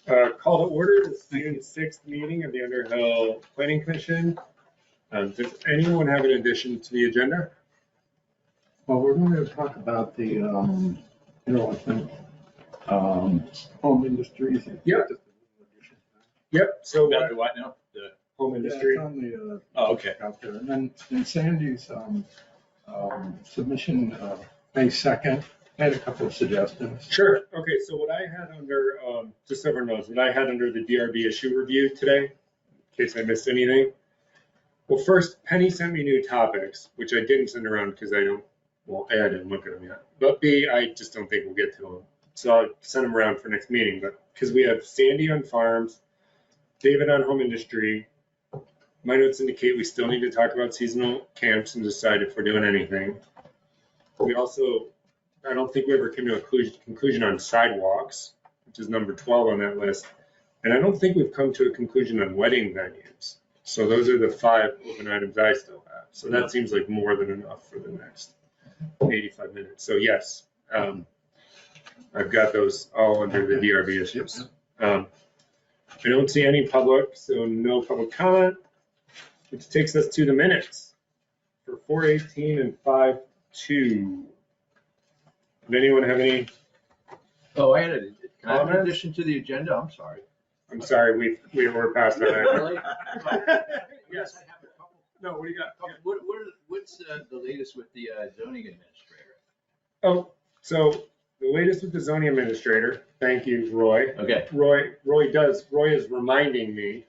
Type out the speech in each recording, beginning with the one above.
Call to order the June 6th meeting of the Underhill Planning Commission. Does anyone have an addition to the agenda? Well, we're going to talk about the, I think, home industries. Yep. Yep, so About the what now? The, home Yeah, industry. it's on the, oh, okay. out there. And then in Sandy's submission, May 2nd, I had a couple of suggestions. Sure. Okay, so what I had under, just so everyone knows, what I had under the DRB issue review today, in case I missed anything. Well, first, Penny sent me new topics, which I didn't send around because I don't, well, A, I didn't look at them yet. But B, I just don't think we'll get to them. So I'll send them around for next meeting. But because we have Sandy on farms, David on home industry. My notes indicate we still need to talk about seasonal camps and decide if we're doing anything. We also, I don't think we ever came to a conclusion on sidewalks, which is number 12 on that list. And I don't think we've come to a conclusion on wedding venues. So those are the 5 open items I still have. So that seems like more than enough for the next 85 minutes. So yes, I've got those all under the DRB issues. I don't see any public, so no public comment, which takes us to the minutes for 4:18 and 5:2. Did anyone have any? Oh, I had a, can I have an Comments? addition to the agenda? I'm sorry. I'm sorry, we were past that. Really? Yes. I have a couple. No, what do you got? What's the latest with the zoning administrator? Oh, so the latest with the zoning administrator, thank you, Roy. Okay. Roy is reminding me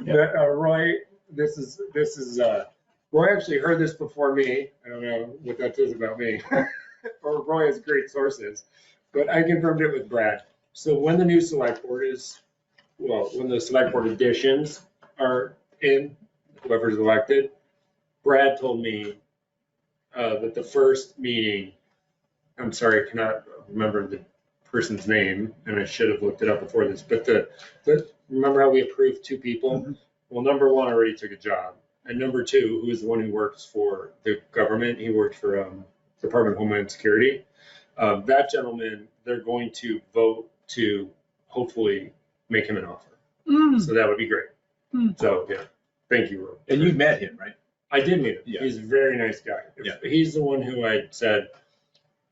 that, Roy, this is, Roy actually heard this before me. I don't know what that says about me. Or Roy has great sources, but I confirmed it with Brad. So when the new select board is, well, when the select board additions are in, whoever's elected, Brad told me that the first meeting, I'm sorry, I cannot remember the person's name, and I should have looked it up before this, but remember how we approved 2 people? Mhm. Well, number 1 already took a job, and number 2, who is the one who works for the government, he worked for Department of Homeland Security. That gentleman, they're going to vote to hopefully make him an offer. So that would be great. So, yeah, thank you, Roy. And you met him, right? I did meet him. Yeah. He's a very nice guy. Yeah. He's the one who I said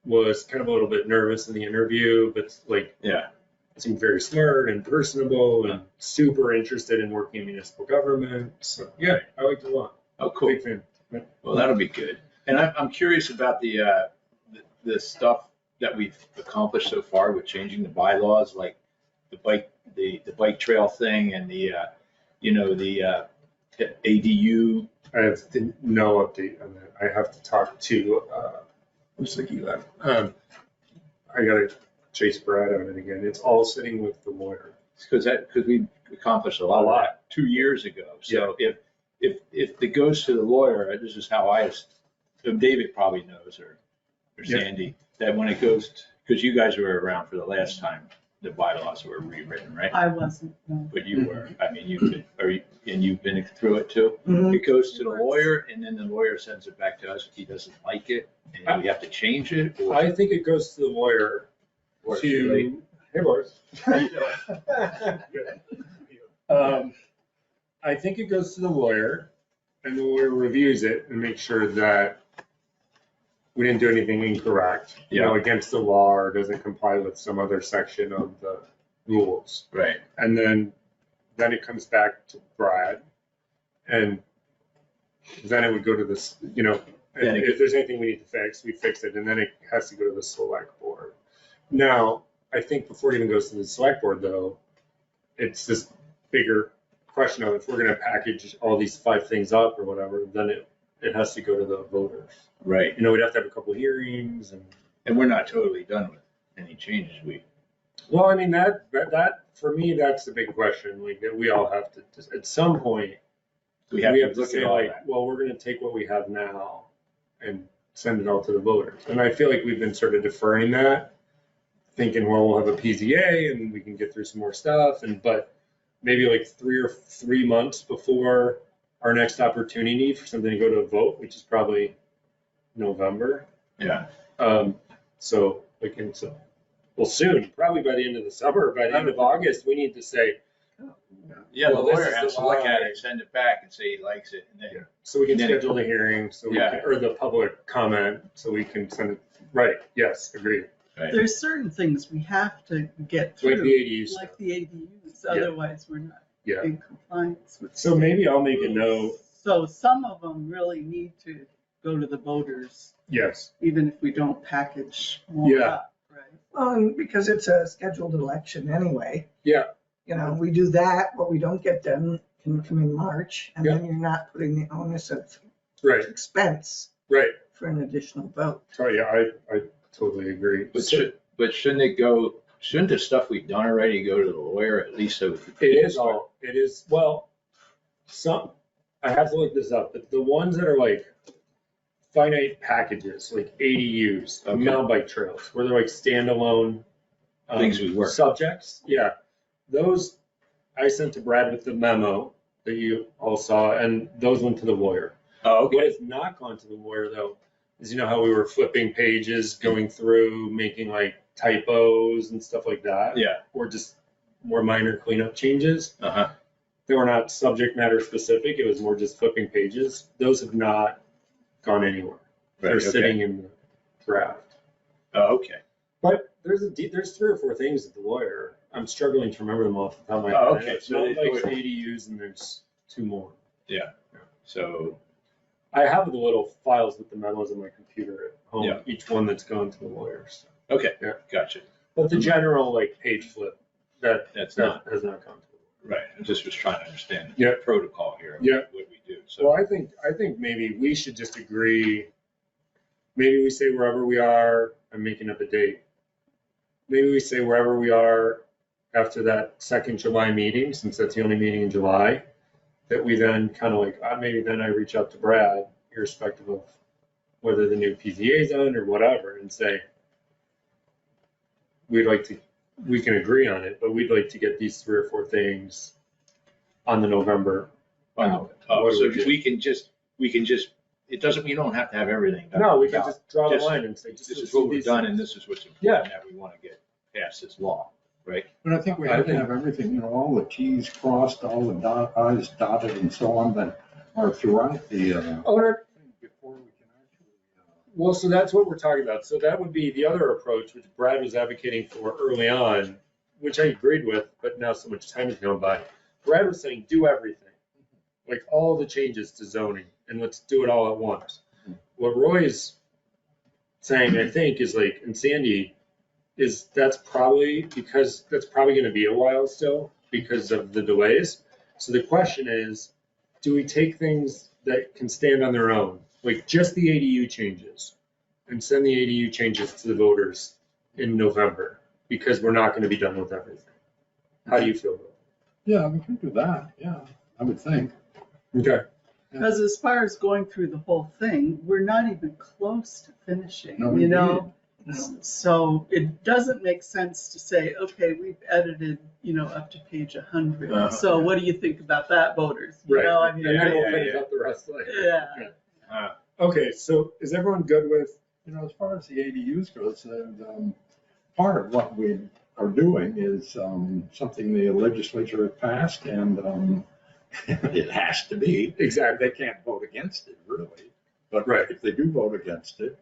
was kind of a little bit nervous in the interview, but like, Yeah. seemed very smart and personable and super interested in working in municipal government. So yeah, I liked it a lot. Oh, cool. Big fan. Well, that'll be good. And I'm curious about the stuff that we've accomplished so far with changing the bylaws, like the bike trail thing and the ADU. I have no update on that. I have to talk to, looks like he left. I gotta chase Brad on it again. It's all sitting with the lawyer. Because we accomplished a lot of that 2 years ago. So if it goes to the lawyer, this is how David probably knows, or Yeah. Sandy, that when it goes, because you guys were around for the last time the bylaws were rewritten, right? I wasn't, no. But you were, I mean, and you've been through it too? Mhm. It goes to the lawyer, and then the lawyer sends it back to us if he doesn't like it, and we have to change it? Or I think it goes to the lawyer or too late? to, hey, Boris. I think it goes to the lawyer, and the lawyer reviews it and makes sure that we didn't do anything incorrect, against the law, or doesn't comply with some other section of the rules. Right. And then it comes back to Brad, and then it would go to this, if there's anything we need to fix, we fix it, and then it has to go to the select board. Now, I think before it even goes to the select board, though, it's this bigger question of if we're gonna package all these 5 things up or whatever, then it has to go to the voters. Right. We'd have to have a couple of hearings And we're not totally done with any changes. well, I mean, that for me, that's the big question. Like, that we all have to, at some point, We have to to look say at all like, that. well, we're gonna take what we have now and send it all to the voters. And I feel like we've been sort of deferring that, thinking, well, we'll have a PZA and we can get through some more stuff. But maybe like 3 months before our next opportunity for something to go to a vote, which is probably November. Yeah. So well, soon, probably by the end of the summer, by the end of August, we need to say, Yeah, the Well, this lawyer is has the to look at line. it, send it back and say he likes it, and then, so we can Then- schedule the hearing, so we Yeah. can, or the public comment, so we can send it, right, yes, agreed. There's certain things we have to get Like through, the ADU stuff. like the ADUs, Yeah. otherwise we're not Yeah, in compliance with. so maybe I'll make a note, So some of them really need to go to the voters, yes, even if we don't package more Yeah. up, right? Well, and because it's a scheduled election anyway. Yeah. You know, we do that, what we don't get done can come in March, and then you're not putting the onus of right, expense right, for an additional vote. so, yeah, I totally agree. but shouldn't it go, shouldn't the stuff we've done already go to the lawyer at least so? It is all, it is, well, some, I have to look this up, but the ones that are like finite packages, like ADUs, Okay. mountain bike trails, where they're like standalone Things we work. subjects, yeah. Those I sent to Brad with the memo that you all saw, and those went to the lawyer. Oh, What has not gone to the lawyer though, is you know how we were flipping pages, going through, making like typos and stuff like that? Yeah, Or just more minor cleanup changes. uh-huh, They were not subject matter specific, it was more just flipping pages. Those have not gone anywhere. They're right, okay. sitting in the draft. Oh, okay. But there's 3 or 4 things at the lawyer. I'm struggling to remember them off the top of my head. Oh, okay. It's So not they- like ADUs and there's 2 more. So, I have the little files with the memos on my computer at home, Yeah. each one that's gone to the lawyers. okay, Yeah. gotcha. But the general like page flip, that That's that not, has not gone to the lawyer. right, I just was trying to understand Yeah. the protocol here. of Yeah. What we do, so, Well, I think maybe we should just agree, maybe we say wherever we are, I'm making up a date. Maybe we say wherever we are after that second July meeting, since that's the only meeting in July, that we then kind of like, maybe then I reach out to Brad, irrespective of whether the new PZA is on or whatever, and say, we can agree on it, but we'd like to get these 3 or 4 things on the November ballot. oh, What do so we do? we can just, it doesn't, we don't have to have everything done. No, we can Now, just draw the just- line and say, This just is what we've these done things. and this is what's Yeah. important that we want to get past this law, right? But I think we I have to think- have everything, you know, all the Ts crossed, all the Is dotted and so on that are throughout the, Oh, no, before we can actually, well, so that's what we're talking about. So that would be the other approach, which Brad was advocating for early on, which I agreed with, but now so much time has gone by. Brad was saying, do everything, like all the changes to zoning, and let's do it all at once. What Roy's saying, I think, is like, and Sandy, is that's probably gonna be a while still because of the delays. So the question is, do we take things that can stand on their own, like just the ADU changes, and send the ADU changes to the voters in November? Because we're not gonna be done with everything. How do you feel about yeah, we can do that, yeah, I would think. it? Okay. Because as far as going through the whole thing, we're not even close to finishing, No, you indeed. know? No. So it doesn't make sense to say, okay, we've edited, up to page 100. Uh-huh. So what do you think about that, voters? You know, I mean, And then we'll yeah, finish yeah. up the rest later. Yeah. Okay, so is everyone good with, You know, as far as the ADUs goes, part of what we are doing is something the legislature has passed, and it has to be. exactly, They can't vote against it, really. But Right. if they do vote against it,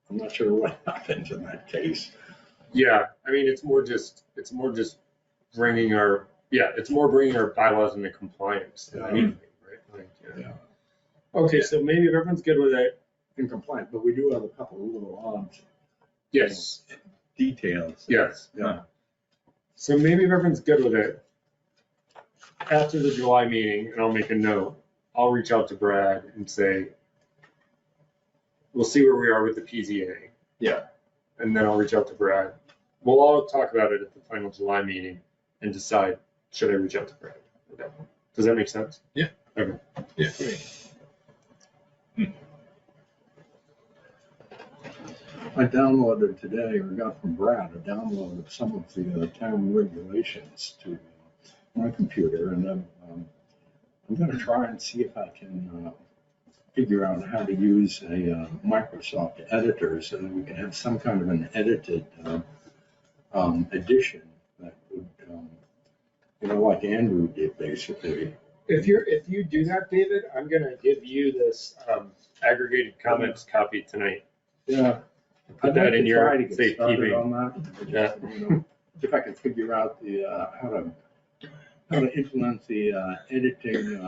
I'm not sure what happens in that case. yeah, I mean, it's more just bringing our bylaws into compliance than Yeah. anything, right? Like, Yeah. Okay, so maybe if everyone's good with it, In compliance, but we do have a couple of little odd yes, details. yes. Yeah. So maybe if everyone's good with it, after the July meeting, and I'll make a note, I'll reach out to Brad and say, we'll see where we are with the PZA. Yeah. And then I'll reach out to Brad. We'll all talk about it at the final July meeting and decide, should I reach out to Brad at that point? Does that make sense? Yeah. Okay. Yeah. I downloaded today, or got from Brad, a download of some of the town regulations to my computer, and I'm gonna try and see if I can figure out how to use a Microsoft editor so that we can have some kind of an edited addition that would, like Andrew did basically. If you do that, David, I'm gonna give you this aggregated comments copy tonight. Yeah. Put I'd that like in to your try to get started safekeeping. on that. Yeah. If I can figure out the, how to implement the editing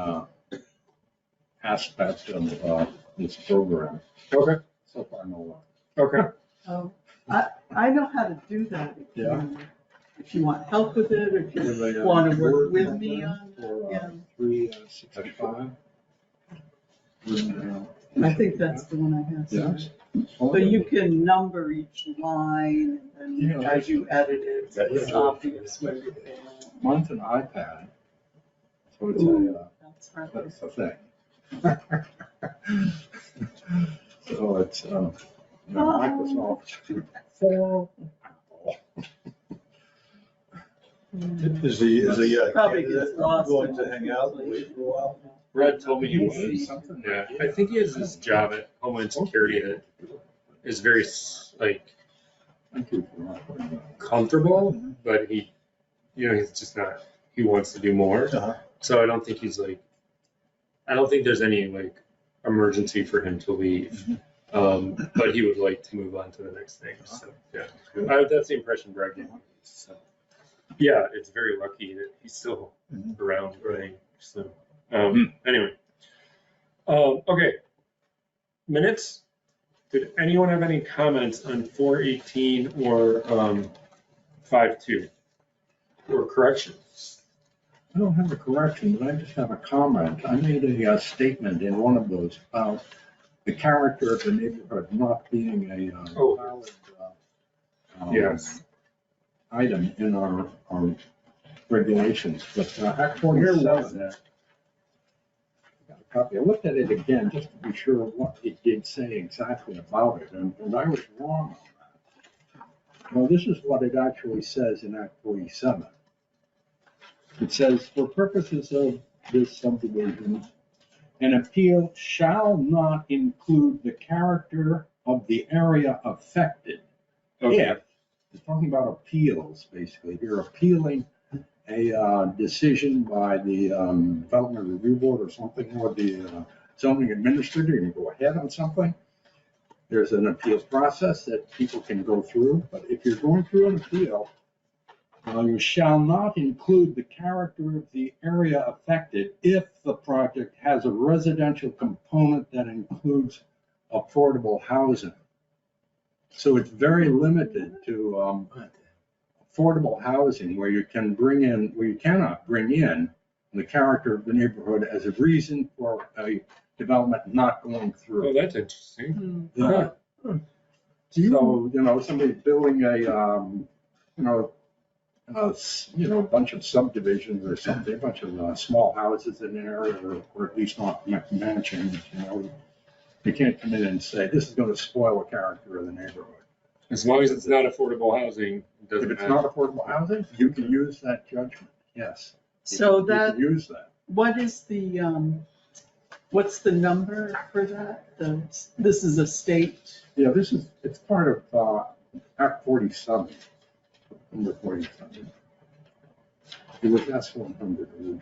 aspect of this program. Okay, So far, no luck. okay. Oh, I know how to do that. If you want help with it, or if you want to work with me on it, yeah. 365. I think that's the one I have. Yes. So you can number each line, and Yeah. as you edit it, it's obvious where you're going. Mine's an iPad, so it's Ooh, a, that's that's the thing. So it's, Microsoft 4. Is the Probably candidate gets lost going in to hang out and wait for a while? Red told me he was. Something like Yeah, that. I think he has this job at Homeland Security that is very like Thank you for offering that. comfortable, but he, he's just not. He wants to do more. Uh-huh. So I don't think there's any like emergency for him to leave. But he would like to move on to the next thing. So yeah, that's the impression Brad gave me. So yeah, it's very lucky that he's still around, right? So anyway, okay. Minutes. Did anyone have any comments on 418 or 52 or corrections? I don't have a correction, but I just have a comment. I made a statement in one of those about the character of the neighborhood not being a valid Yes. item in our regulations, but Act 47. I looked at it again just to be sure what it did say exactly about it, and I was wrong on that. Well, this is what it actually says in Act 47. It says, for purposes of this subdivision, an appeal shall not include the character of the area affected. If, it's talking about appeals, basically. You're appealing a decision by the Development Review Board or something, or the zoning administrator, you go ahead on something. There's an appeals process that people can go through, but if you're going through an appeal, you shall not include the character of the area affected if the project has a residential component that includes affordable housing. So it's very limited to affordable housing where you cannot bring in the character of the neighborhood as a reason for a development not going Oh, through. that's interesting. Yeah. So, somebody building a bunch of subdivisions or something, a bunch of small houses in an area, or at least not mansions, you can't come in and say, this is going to spoil the character of the neighborhood. As long as it's not affordable housing, it If doesn't it's matter. not affordable housing, you can use that judgment, yes. So You can use that. what is the, what's the number for that? This is a state, Yeah, it's part of Act 47, number 47. It was S-100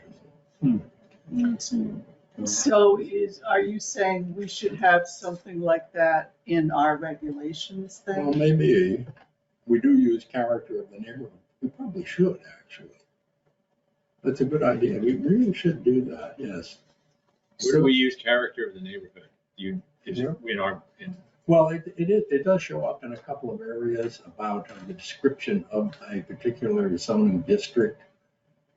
originally. so are you saying we should have something like that in our regulations Well, then? maybe we do use character of the neighborhood. We probably should, actually. That's a good idea. We really should do that, yes. Where do we use character of the neighborhood? Well, it does show up in a couple of areas about the description of a particular zoning district.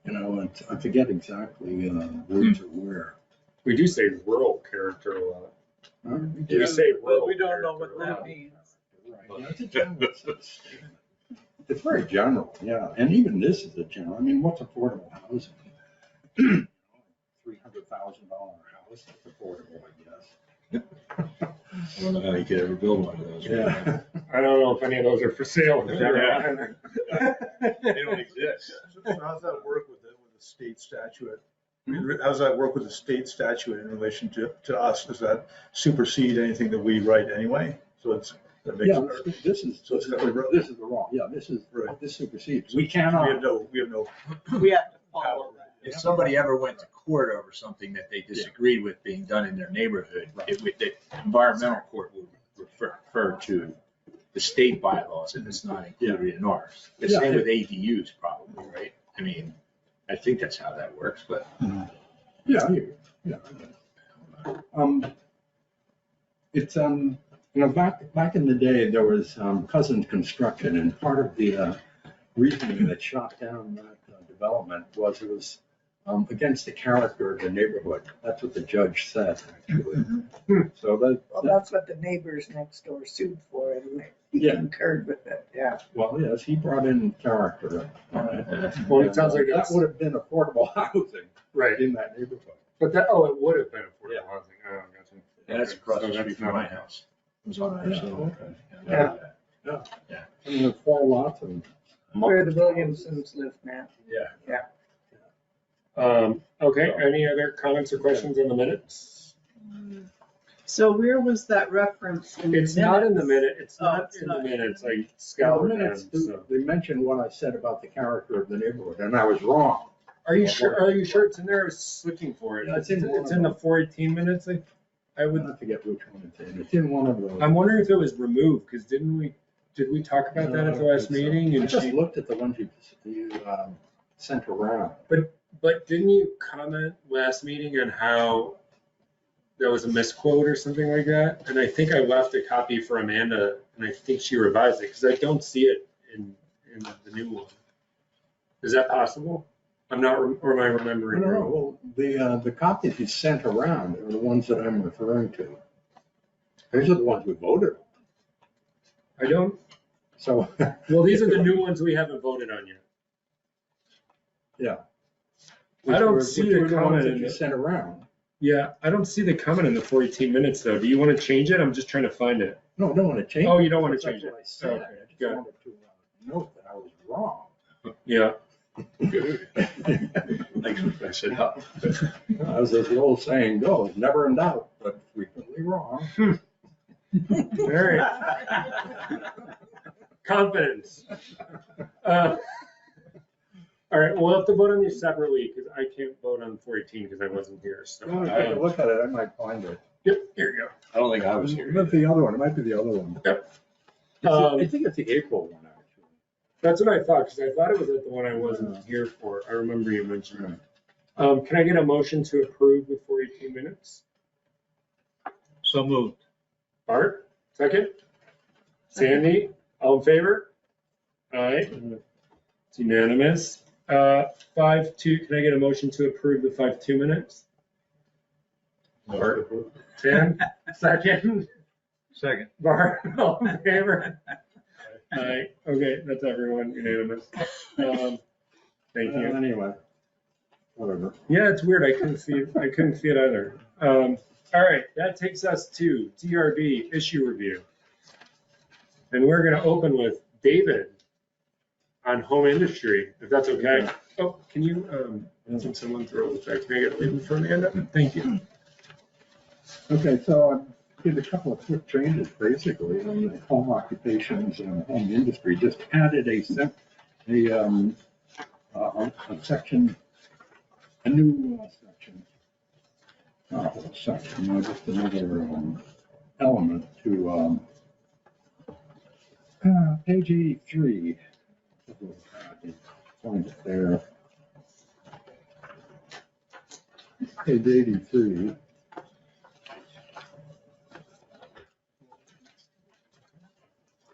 I forget exactly words or where. We do say rural character a lot. Yeah, We say rural. But we don't know what character a that lot. means. right. Yeah, it's a general statement. It's very general, yeah. And even this is a general. I mean, what's affordable housing? $300,000 house, that's affordable, I guess. I don't know how you could ever build one of those. Yeah. I don't know if any of those are for sale in general. They don't exist. So how's that work with the state statute? I mean, how does that work with the state statute in relation to us? Does that supersede anything that we write anyway? So That makes Yeah, it- this is, So it's not a road. this is the wrong, yeah, this is, Right. this supersedes. We We have cannot, no, We have to follow that. If somebody ever went to court over something that they disagreed with being done in their neighborhood, the environmental court would refer to the state bylaws if it's not included in ours. The Yeah. same with ADUs probably, right? I mean, I think that's how that works, but. yeah, yeah. It's, you know, back in the day, there was Cousins Construction, and part of the reasoning that shot down that development was it was against the character of the neighborhood. That's what the judge said, actually. So Well, that, that's what the neighbors next door sued for, and he Yeah. concurred with it, yeah. well, yes, he brought in character. Well, it sounds like That that's, would have been affordable housing right, in that neighborhood. but that, oh, it would have been affordable Yeah. housing, oh, gotcha. Yeah, that's across So the that's street from not- my house. It was on our Yeah, side. okay. Yeah. I mean, there's 4 lots and. Where the Williamsons live now. Okay, any other comments or questions on the minutes? So where was that reference in the It's not in the minutes? minute, it's Oh, not it's in the not. minutes, I Well, the scoured minutes, them, so. they mentioned what I said about the character of the neighborhood, and I was wrong. Are you sure it's in there? I was looking for it. Yeah, it's in one It's of in the them. 418 minutes, I I would, forget which one it's in. It's in one of those. I'm wondering if it was removed, because did we talk about that at the last meeting? I And just she, looked at the ones you sent around. but didn't you comment last meeting on how that was a misquote or something like that? And I think I left a copy for Amanda, and I think she revised it, because I don't see it in the new one. Is that possible? I'm not, or am I remembering No, wrong? well, the copies you sent around are the ones that I'm referring to. Those are the ones we voted on. I don't, So, well, these are the new ones we haven't voted on yet. yeah. I don't Which see were the ones comment that in you the, sent around. yeah, I don't see the comment in the 418 minutes though. Do you want to change it? I'm just trying to find it. No, I don't want to change it. Oh, you don't want to That's change it? what I said. Okay, I just good. wanted to note that I was wrong. Yeah. Good. Thanks for messing it up. As the old saying goes, never in doubt, but frequently wrong. All right. Confidence. All right, we'll have to vote on these separately because I can't vote on 418 because I wasn't here. So, Well, take a look at it, I might find it. yep, here you go. I don't think I was It here. might be the other one, it might be the other one. Yep. I think it's the April one, actually. That's what I thought, because I thought it was at the one I wasn't here for. I remember you mentioning it. Can I get a motion to approve the 418 minutes? So moved. Bart, second? Sandy, all in favor? Aye, it's unanimous. 5-2, can I get a motion to approve the 5-2 minutes? Bart, Tim, second? Second. Bart, all in favor? Aye, okay, that's everyone, unanimous. Thank you. Anyway, whatever. Yeah, it's weird, I couldn't see it either. All right, that takes us to DRB issue review. And we're gonna open with David on home industry, if that's okay. Oh, can you, since someone throws it back, can I get a label for Amanda? Thank you. Okay, so I did a couple of quick changes, basically, on the home occupations and home industry, just added a section, a new section. Not a whole section, just another element to page 83. Find it there. Page 83.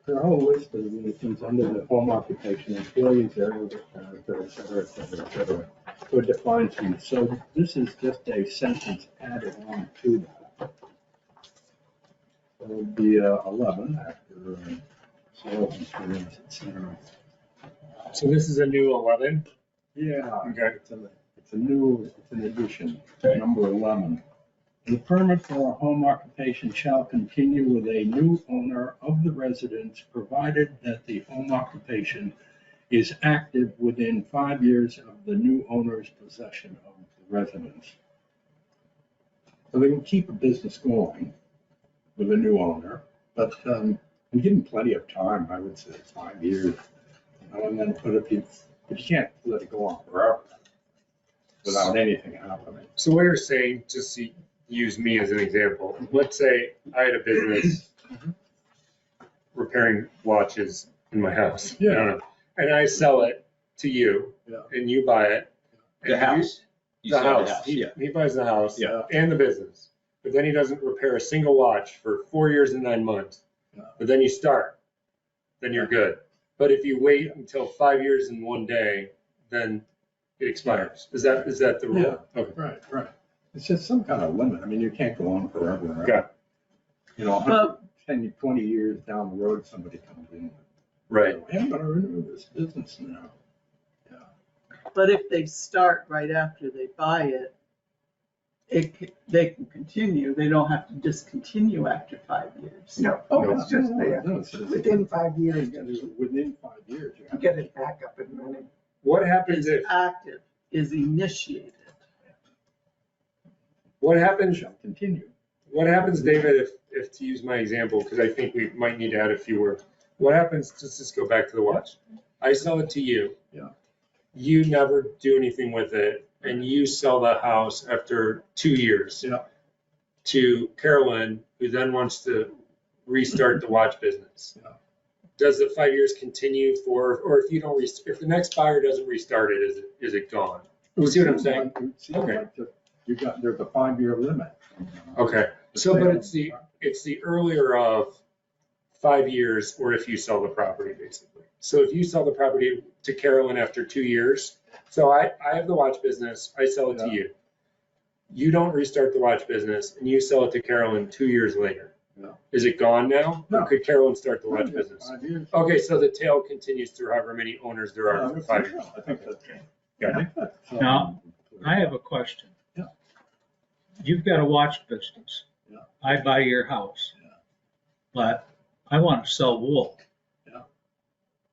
There are a whole list of things under the home occupation, employees, area, et cetera, et cetera, et cetera. So it defines these. So this is just a sentence added on to that. So it would be 11 after sales experience, et cetera. So this is a new 11? Yeah. Okay. It's an addition, number 11. The permit for a home occupation shall continue with a new owner of the residence, provided that the home occupation is active within 5 years of the new owner's possession of the residence. So they can keep a business going with a new owner, but And give them plenty of time, I would say 5 years. And then but you can't let it go on forever without anything happening. So what you're saying, just to use me as an example, let's say I had a business repairing watches in my house. I don't know, and I sell it to you, Yeah. and you buy it. The and house. You The said house. Yeah. He buys the house Yeah. and the business, but then he doesn't repair a single watch for 4 years and 9 months. Yeah. But then you start, then you're good. But if you wait until 5 years and 1 day, then it expires. Is that the rule? Yeah. Okay. Right. It's just some kind of limit. I mean, you can't go on forever, right? Okay. You know, 10, 20 years down the road, somebody comes in. Right. I'm gonna renew this business now. But if they start right after they buy it, they can continue. They don't have to discontinue after 5 years. No, No. it's just there. No, it's just- Within 5 years, you gotta do it within 5 years. You you have to- get it back up and running. What happens Is if, active, is initiated. what happens, Shall continue. David, if to use my example, because I think we might need to add a few words. What happens, just go back to the watch. I sell it to you. Yeah. You never do anything with it, and you sell the house after 2 years. Yeah. To Carolyn, who then wants to restart the watch business. Yeah. Does the 5 years continue or if you don't, if the next buyer doesn't restart it, is it gone? You see what I'm saying? Okay. There's a 5-year limit. Okay, so, but it's the earlier of 5 years, or if you sell the property, basically. So if you sell the property to Carolyn after 2 years, so I have the watch business, I sell it to Yeah. you. You don't restart the watch business, and you sell it to Carolyn 2 years later. Yeah. Is it gone now? No. Or could Carolyn start the watch business? 5 years. Okay, so the tail continues through however many owners there are for 5 years. I think that's. Got it. I think that's, Now, I have a question. Yeah. You've got a watch business. Yeah. I buy your house. Yeah. But I want to sell wool. Yeah.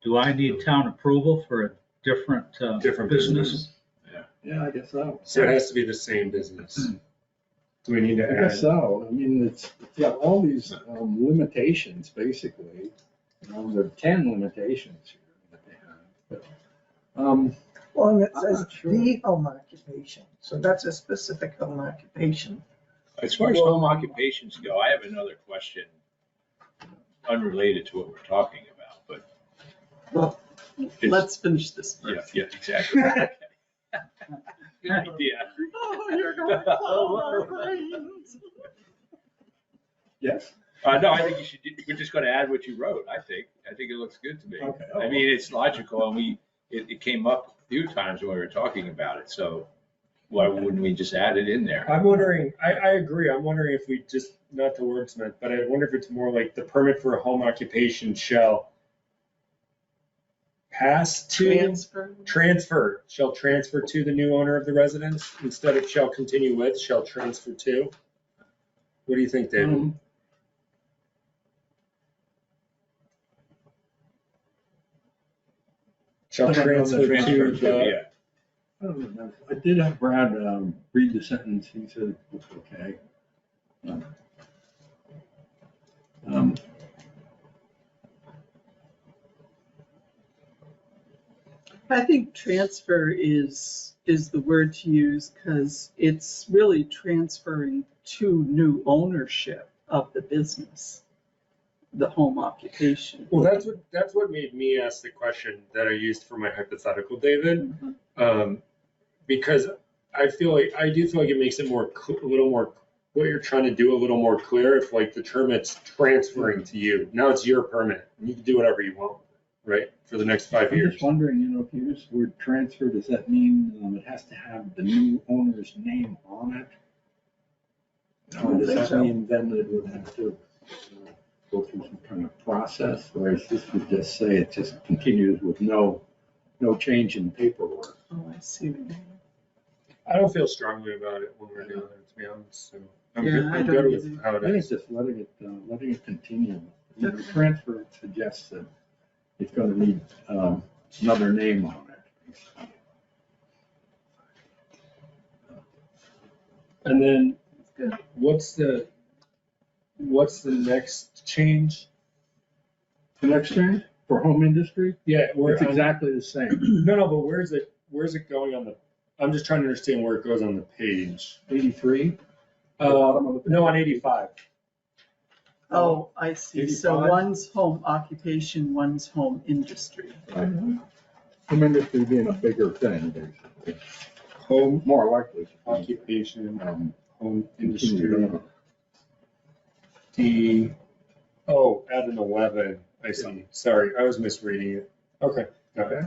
Do I need town approval for a different Different business? business. Yeah, I guess so. So it has to be the same business. Do we need to I guess add? so. I mean, it's got all these limitations, basically. There are 10 limitations here that they have. But, Well, and it I'm says not sure. the home occupation, so that's a specific home occupation. As far as home occupations go, I have another question unrelated to what we're talking about, but. Well, it's- let's finish this Yeah, first. yeah, exactly. Good idea. Oh, you're gonna blow our brains. Yes. No, I think you should, we're just gonna add what you wrote, I think. I think it looks good to me. Okay. I mean, it's logical, and it came up a few times when we were talking about it, so why wouldn't we just add it in there? I'm wondering, I agree, I'm wondering if we just, not to wordsmith, but I wonder if it's more like the permit for a home occupation shall pass to, shall transfer to the new owner of the residence instead of shall continue with, shall transfer to. What do you think, David? Shall transfer to Transfer the, yeah. I don't know. I did have Brad read the sentence. He said it's okay. I think transfer is the word to use because it's really transferring to new ownership of the business, the home occupation. well, that's what made me ask the question that I used for my hypothetical, David. Because I do feel like it makes it a little more, what you're trying to do a little more clear if like the term it's transferring to you. Now it's your permit. You can do whatever you want, right? For the next 5 I'm years. just wondering, if you use the word transfer, does that mean it has to have the new owner's name on it? Or does that mean then it would have to go through some kind of process, whereas this would just say it just continues with no change in paperwork? Oh, I see what you mean. I don't feel strongly about it when we're doing it, to be honest. So I'm Yeah, good, I I'm don't good with either. how I it think is. it's just letting it continue. Transfer suggests that it's gonna need another name on it. And then Good. what's the next change? The next thing, for home industry, Yeah, it's exactly the same. no, but where's it going on the, I'm just trying to understand where it goes on the page. 83? No, on 85. Oh, I see. So 85? one's home occupation, one's home industry. Home industry being a bigger thing, basically. Home More likely. to be, occupation, home continued industry. on. Add an 11. I see. Sorry, I was misreading it. Okay, got it.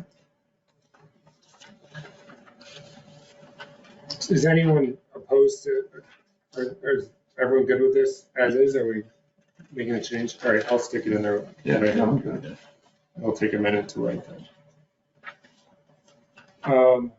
Is anyone opposed to, is everyone good with this as is? Are we making a change? All right, I'll stick it in there. Yeah, no, I'm good. It'll take a minute to write that.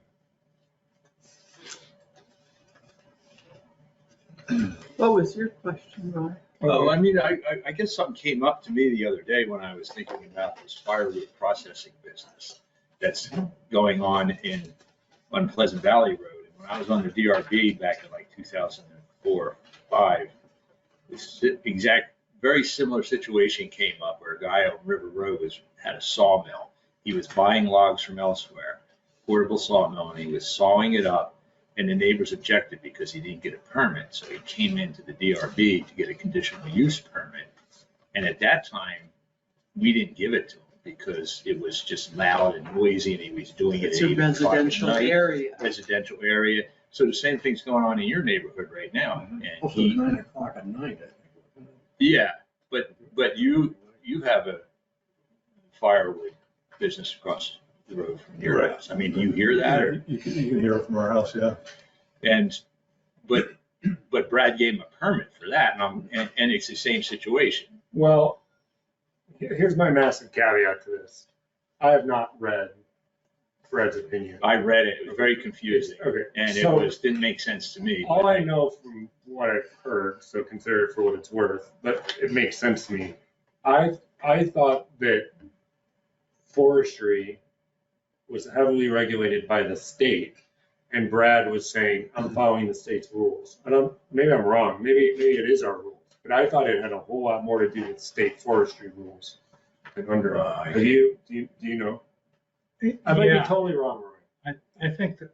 What was your question, Ron? Oh, I mean, I guess something came up to me the other day when I was thinking about this firewood processing business that's going on on Pleasant Valley Road. And when I was on the DRB back in like 2004, 5, this very similar situation came up where a guy on River Road had a sawmill. He was buying logs from elsewhere, portable sawmill, and he was sawing it up. And the neighbors objected because he didn't get a permit. So he came into the DRB to get a conditional use permit. And at that time, we didn't give it to him because it was just loud and noisy and he was doing it It's at a 8 o'clock at residential night. area. Residential area. So the same thing's going on in your neighborhood right now. And Also, he, 9 o'clock at night, I think. yeah, but you have a firewood business across the road from your Right. house. I mean, do you hear that? Or, You can hear it from our house, yeah. but Brad gave him a permit for that, and it's the same situation. Well, here's my massive caveat to this. I have not read Fred's opinion. I read it, it was very confusing, Okay, and so didn't make sense to me. all I know from what I've heard, so consider it for what it's worth, but it makes sense to me. I thought that forestry was heavily regulated by the state, and Brad was saying, I'm following the state's rules. Maybe I'm wrong, maybe it is our rules, but I thought it had a whole lot more to do with state forestry rules than Underhill. Do you know? I might be Yeah. totally wrong, Roy. I think that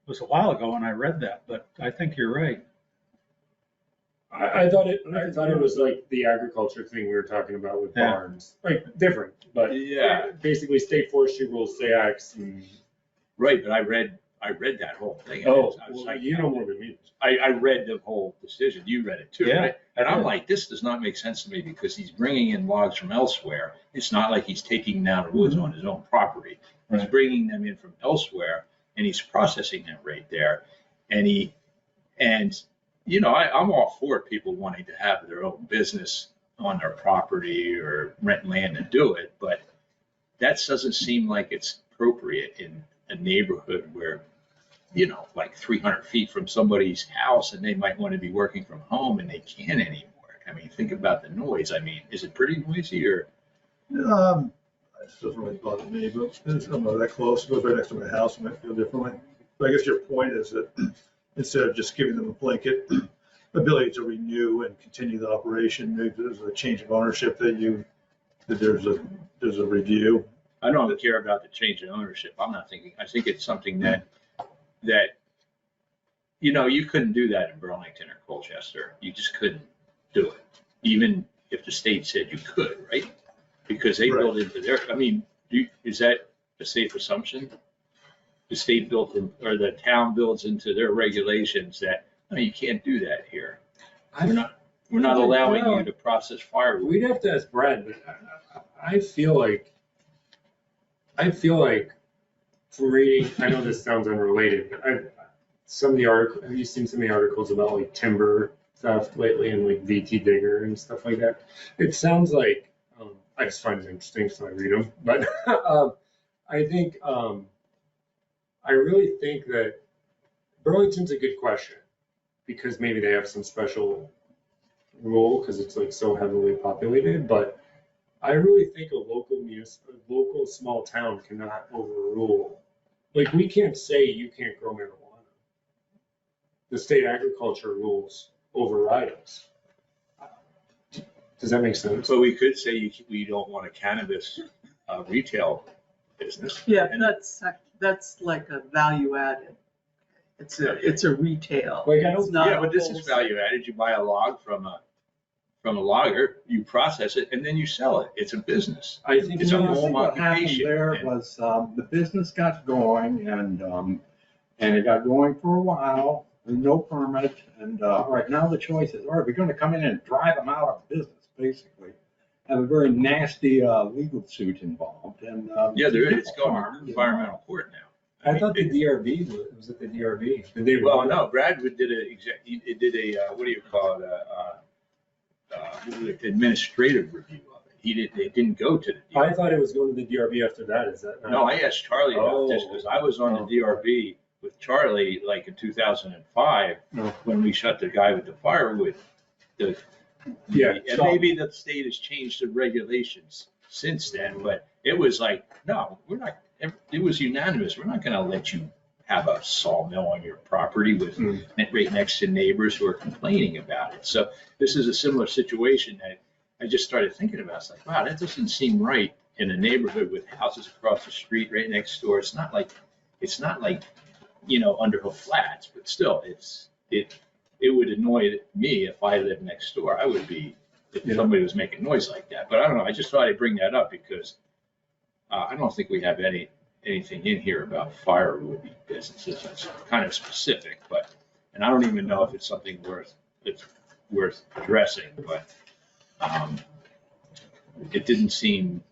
was a while ago when I read that, but I think you're right. I thought it was like the agriculture thing we were talking about with Yeah. barns, like different, but Yeah. basically state forestry rules say X. And, Right, but I read that whole thing. and oh, I was well, like, you know more than me. I read the whole decision. You read it too, Yeah. right? And I'm like, this does not make sense to me because he's bringing in logs from elsewhere. It's not like he's taking down the woods on his own property. He's Right. bringing them in from elsewhere and he's processing them right there. And I'm all for people wanting to have their own business on their property or rent land and do it, but that doesn't seem like it's appropriate in a neighborhood where, like 300 feet from somebody's house and they might want to be working from home and they can't anymore. I mean, think about the noise. I mean, is it pretty noisy or? It doesn't really bother me, but it's not that close. It goes right next to my house, it might feel differently. But I guess your point is that instead of just giving them a blanket ability to renew and continue the operation, maybe there's a change of ownership that there's a review. I don't care about the change in ownership. I think it's something that, you couldn't do that in Burlington or Colchester. You just couldn't do it, even if the state said you could, right? Because they built into their, I mean, is that a safe assumption? The state built in, or the town builds into their regulations that, no, you can't do that here. We're not allowing you to process firewood. We'd have to ask Brad, but I feel like from reading, I know this sounds unrelated, but have you seen some of the articles about like timber theft lately and like VT digger and stuff like that? It sounds like, I just find it interesting, so I read them, but I really think that Burlington's a good question because maybe they have some special rule because it's like so heavily populated, but I really think a local small town cannot overrule. Like we can't say you can't grow marijuana. The state agriculture rules override us. Does that make sense? So we could say we don't want a cannabis retail business. Yeah, And- that's like a value added. It's a retail. Like, I don't- It's not Yeah, a but this is wholesale. value added. You buy a log from a logger, you process it, and then you sell it. It's a business. I think It's a I home think what happened occupation, there and- was, the business got going and it got going for a while, and no permit, and, all right, now the choice is, all right, we're gonna come in and drive them out of business, basically. Have a very nasty, legal suit involved, and. Yeah, there is. It's going harm, to you know. environmental court now. I thought the DRB was at the DRB. Did they? Well, no, Bradwood did he did a, what do you call it, administrative review of it. They didn't go to the I DRB. thought it was going to the DRB after that. Is that not? No, I asked Charlie about this because I was on the Oh. DRB with Charlie like in 2005 No. when we shut the guy with the firewood. Yeah, And so- maybe the state has changed the regulations since then, but it was like, no, we're not, it was unanimous. We're not gonna let you have a sawmill on your property with, right next to neighbors who are complaining about it. So this is a similar situation that I just started thinking about. It's like, wow, that doesn't seem right in a neighborhood with houses across the street right next door. It's not like, Underhill Flats, but still, it would annoy me if I lived next door. I would be, if somebody was making noise like that. But I don't know, I just thought I'd bring that up because I don't think we have anything in here about firewood businesses. That's kind of specific, and I don't even know if it's something worth addressing, but it didn't seem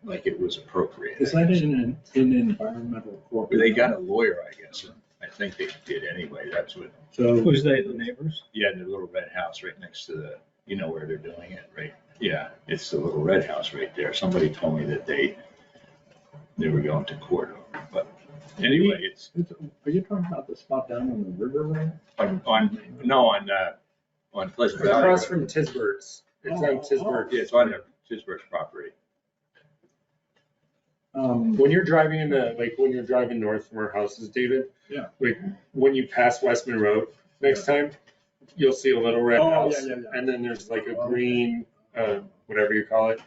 like it was appropriate. Is that in an environmental court? They got a lawyer, I guess. And I think they did anyway. That's what, So. Who's they, the neighbors? yeah, the little red house right next to where they're doing it, right? Yeah, it's the little red house right there. Somebody told me that they were going to court over it. But anyway, Are you talking about the spot down on the river there? on Pleasant Valley. Across Road. from Tisbert's. It's on Tisbert. Yeah, it's on Tisbert's property. When you're driving when you're driving north from our houses, David. Yeah. Like when you pass Westman Road next time, you'll see a little red Oh, house. yeah. And then there's like a green, whatever you call it,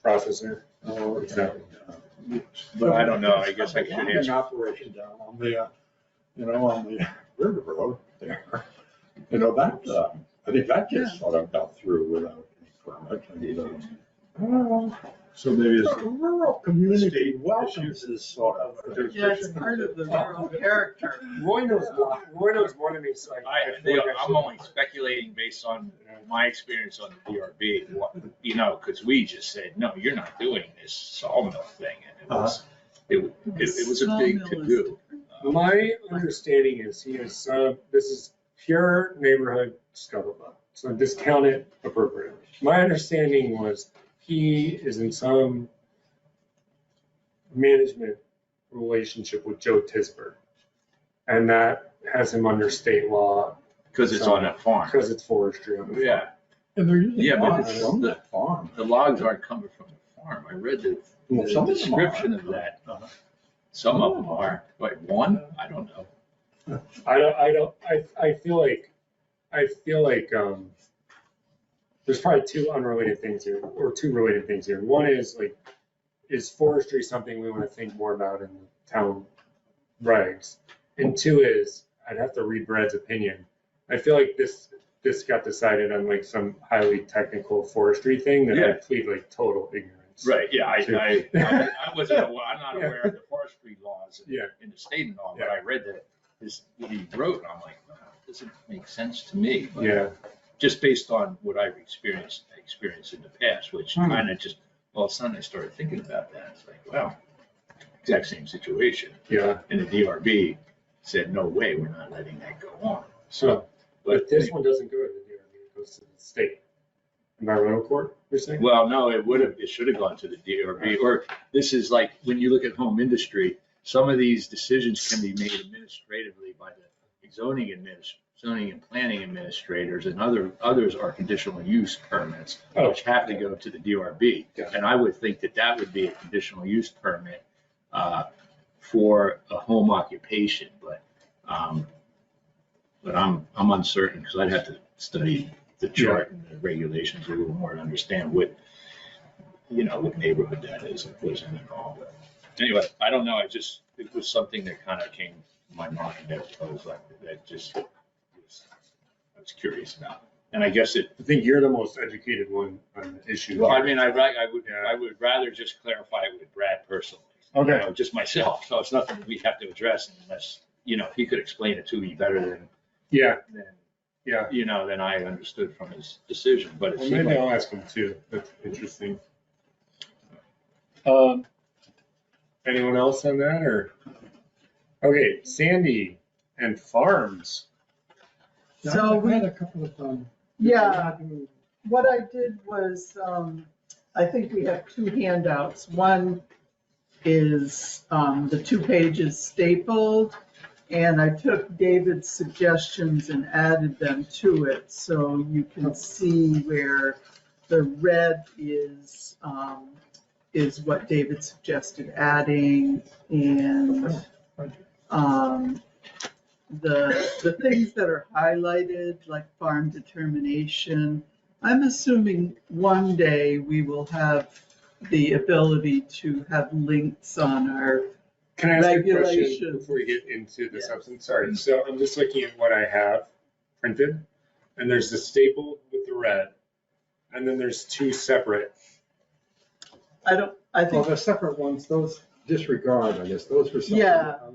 processor. Oh, Exactly. But I don't know. I guess I should Logging answer. operation down on the, on the river road there. That, I think that just sort of got through without any permit. And, So maybe the it's, rural community State welcomes this sort of. Yeah, it's part of the rural character. Roy knows more than me, so I feel like I I'm only speculating based on my experience on the DRB, because we just said, no, you're not doing this sawmill thing. And it was a big to-do. My understanding is he is this is pure neighborhood scuttlebutt, so discount it appropriately. My understanding was he is in some management relationship with Joe Tisbert, and that has him under state law Because it's on a farm. because it's forestry on the farm. Yeah, And they're using Yeah, but logs it's- from that farm. the logs aren't coming from the farm. I read the Well, some of them are. description of that. Some of them are, like one, I don't know. I feel like there's probably two related things here. One is like, is forestry something we want to think more about in the town regs? And two is, I'd have to read Brad's opinion. I feel like this got decided on like some highly technical forestry thing that I Yeah. plead like total ignorance. Right, yeah, I wasn't, I'm not Yeah. aware of the forestry laws Yeah. in the state and all, but I read that what he wrote, and I'm like, wow, it doesn't make sense to me. But Yeah. just based on what I've experienced in the past, which kind of just, all of a sudden I started thinking about that. It's like, wow, exact same situation. Yeah. And the DRB said, no way, we're not letting that go on. So, but this one doesn't go to the DRB, it goes to the state environmental court, you're saying? Well, no, it should have gone to the DRB, or this is like, when you look at home industry, some of these decisions can be made administratively by the zoning and planning administrators, and others are conditional use permits, which have to go to the DRB. Yeah. And I would think that would be a conditional use permit for a home occupation, but I'm uncertain, because I'd have to study the chart and the regulations a little more to understand what, what neighborhood that is and goes in and all. But anyway, I don't know. It was something that kind of came to my mind that I was like, I was curious about. And I guess I think you're the most educated one on the issue. well, I here. mean, I would rather just clarify it with Brad personally. Okay. Just myself. So it's nothing we have to address unless, he could explain it to me better than, Yeah, than I understood from his decision, but it well, seemed maybe like. I'll ask him too. That's interesting. Anyone else on that or? Okay, Sandy and farms. So I had a couple of, Yeah, what I did was, I think we have two handouts. One is the 2 pages stapled, and I took David's suggestions and added them to it. So you can see where the red is what David suggested adding, and the things that are highlighted, like farm determination, I'm assuming one day we will have the ability to have links on our, Can I ask you a question Regulations. before we get into the Yeah. substance? Sorry, so I'm just looking at what I have printed, and there's the staple with the red, and then there's 2 separate. I well, think, the separate ones, those disregard, I guess, those were something. Yeah. I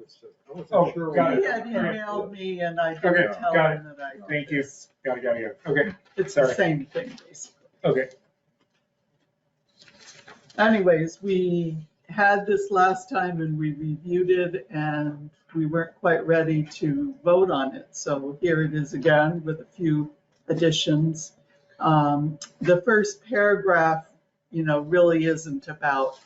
wasn't Oh, sure. got he it. had emailed me and I Okay, didn't tell got him that I. Thank you. Got it. Okay, It's the Sorry. same thing, basically. okay. Anyways, we had this last time and we reviewed it and we weren't quite ready to vote on it. So here it is again with a few additions. The first paragraph, really isn't about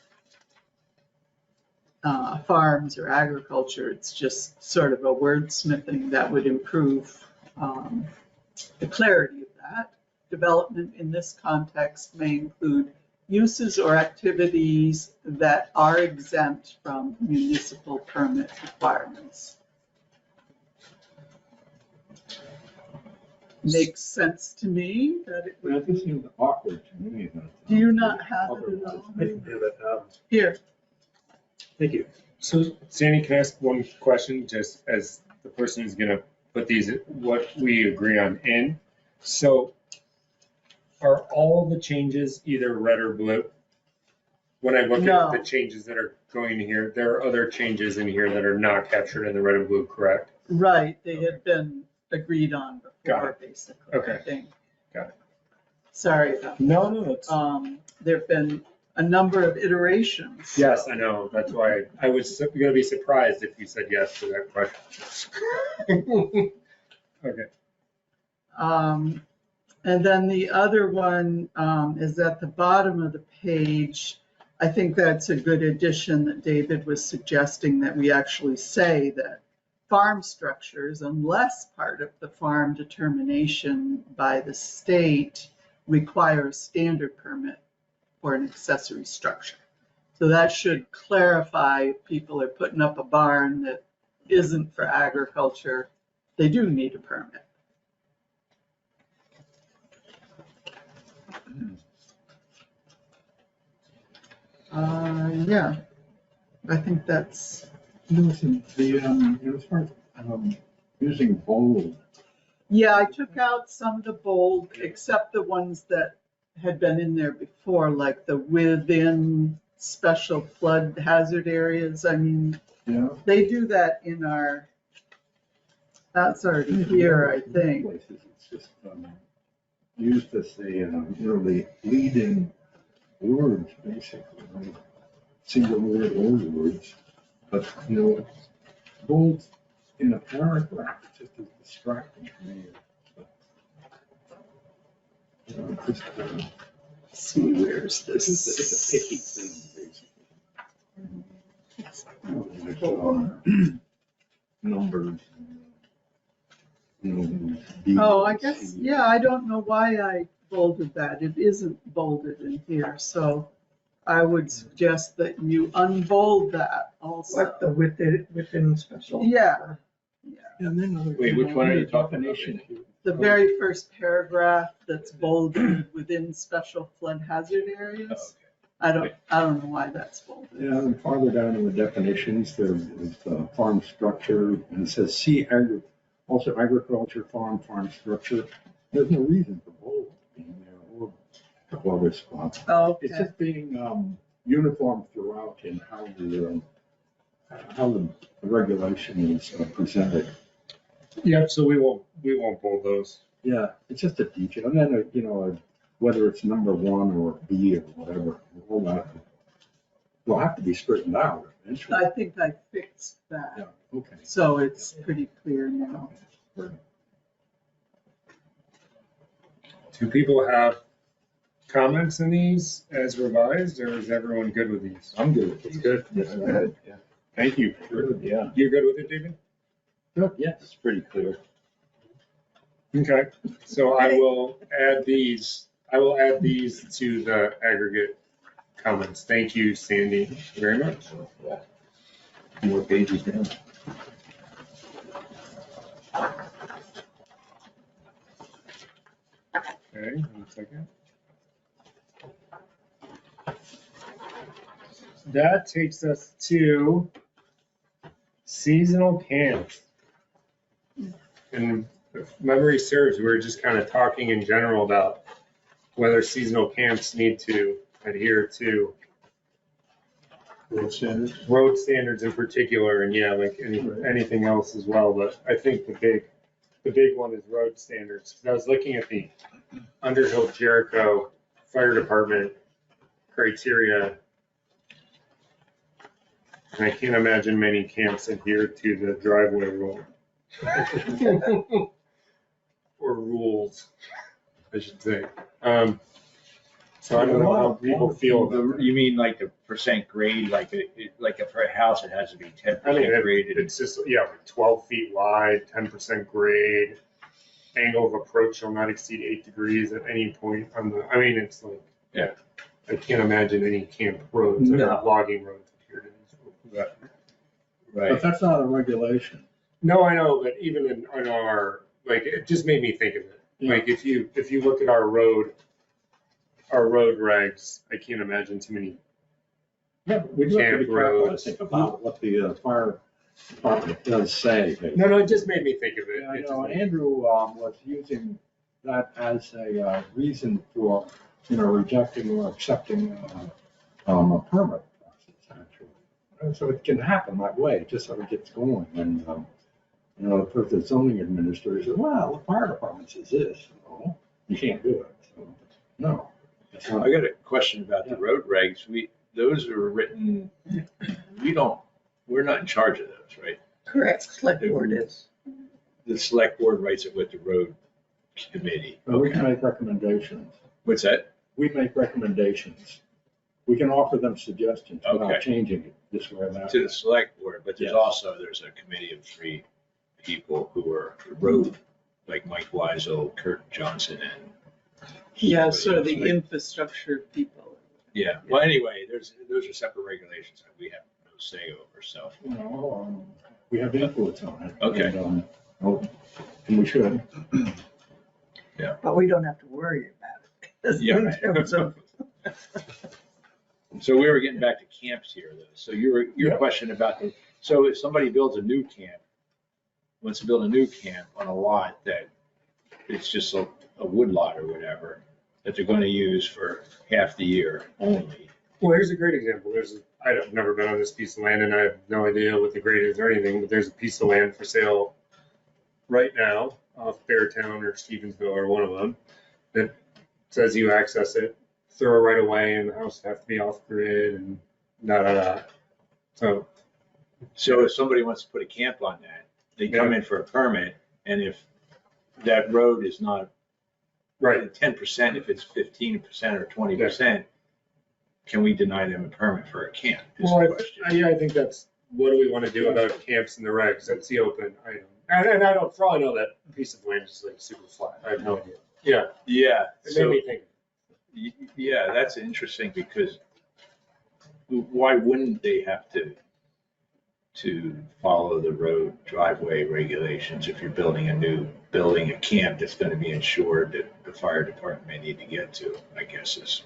farms or agriculture. It's just sort of a wordsmithing that would improve the clarity of that. Development in this context may include uses or activities that are exempt from municipal permit requirements. Makes sense to me that it Well, would. it just seemed awkward to me. Do you not have it at all? I can do that. Here, Thank you. So Sandy, can I ask one question, just as the person who's gonna put these, what we agree on in? So are all the changes either red or blue? When I look No. at the changes that are going in here, there are other changes in here that are not captured in the red and blue, correct? right, they had been agreed on Got before, basically, I Okay. think. Got it. Sorry about that. No, it's. There've been a number of iterations. Yes, I know. That's why I was gonna be surprised if you said yes to that question. Okay. And then the other one is at the bottom of the page. I think that's a good addition that David was suggesting, that we actually say that farm structures, unless part of the farm determination by the state, require a standard permit for an accessory structure. So that should clarify if people are putting up a barn that isn't for agriculture, they do need a permit. Yeah, I think that's, Listen, as far as, using bold, yeah, I took out some of the bold, except the ones that had been in there before, like the within special flood hazard areas. I mean, yeah. they do that in our, that's already here, I think. Places, it's just, used as the, the lead-in words, basically, right? Single word or words, but, bold in a paragraph, just as distracting to me. Just, See, where's it's this? a picky thing, basically. Numbers. Oh, I guess, yeah, I don't know why I bolded that. It isn't bolded in here, so I would suggest that you unbold that also. What, the within special? Yeah, And then Wait, which one are you talking about? definition, The very first paragraph that's bolded within special flood hazard areas. I don't know why that's bolded. Yeah, and farther down in the definitions, there is farm structure, and it says also agriculture, farm structure. There's no reason for bold being there or a couple other spots. Oh, It's okay. just being uniform throughout in how the regulation is presented. Yep, so we won't bold those. Yeah, it's just a detail, and then, whether it's number 1 or B or whatever, all that will have to be straightened out eventually. I think I fixed Yeah, that, okay. so it's pretty clear now. Do people have comments in these as revised, or is everyone good with these? I'm good with It's it. good. Yes, Good. yeah. Thank you. Good, yeah. You're good with it, David? Good, yes, it's pretty clear. Okay, so I will add these to the aggregate comments. Thank you, Sandy, very much. More pages down. Okay, 1 second. That takes us to seasonal camps. And if memory serves, we were just kind of talking in general about whether seasonal camps need to adhere to road standards in particular, and yeah, like anything else as well. But I think the big one is road standards. 'Cause I was looking at the Underhill Jericho Fire Department criteria, and I can't imagine many camps adhere to the driveway rule. Or rules, I should say. So I don't know how people feel about that. You mean like the percent grade, like for a house, it has to be 10% I mean, graded? it's just, yeah, like 12 feet wide, 10% grade, angle of approach shall not exceed 8 degrees at any point on the, I mean, it's like, yeah, I can't imagine any camp roads or No. logging roads adhere to these rules. But that's not a regulation. No, I know, but even in our, like, it just made me think of it. Like, if you look at our road regs, I can't imagine too many. Yeah, we do have to be Camp careful, I roads. think, about what the fire department does say. No, it just made me think of it. Yeah, I It just know, made me- Andrew was using that as a reason for, rejecting or accepting a permit process, actually. And so it can happen that way, it just sort of gets going, and, the zoning administrator said, well, the fire department says this, no, you can't do it, so, no. It's not- I got a question about the road regs. Those are written, we're not in charge of those, right? Correct, select board is. The select board writes it with the road committee. But we can make recommendations. What's that? We make recommendations. We can offer them suggestions Okay. without changing it this way or that. To the select board, but Yes. there's a committee of 3 people who are road, like Mike Weisel, Kurt Johnson, and. Yeah, sort of somebody the else, right? infrastructure people. Yeah, well, anyway, those are separate regulations that we have no say over, so. We have influence on it. Okay. And we should. But we don't have to worry about it. 'Cause Yeah, in right. terms of- So we were getting back to camps here, though. So your Yeah. question about, so if somebody builds a new camp, wants to build a new camp on a lot that it's just a wood lot or whatever, that they're gonna use for half the year only. Well, here's a great example. I've never been on this piece of land and I have no idea what the grade is or anything, but there's a piece of land for sale right now off Beartown or Stevensville or one of them that says you access it, throw it right away, and the house have to be off grid and da. So, So if somebody wants to put a camp on that, they come in for a permit, and if that road is not right. 10%, if it's 15% or 20%, can we deny them a permit for a camp? Is the Well, question. yeah, I think that's, what do we want to do about camps in the regs? That's the open item. And I don't, for all I know, that piece of land is like super flat. I have no idea. Yeah, Yeah, it made so, me think. yeah, that's interesting because why wouldn't they have to to follow the road driveway regulations. If you're building a camp that's gonna be insured that the fire department may need to get to, I guess is.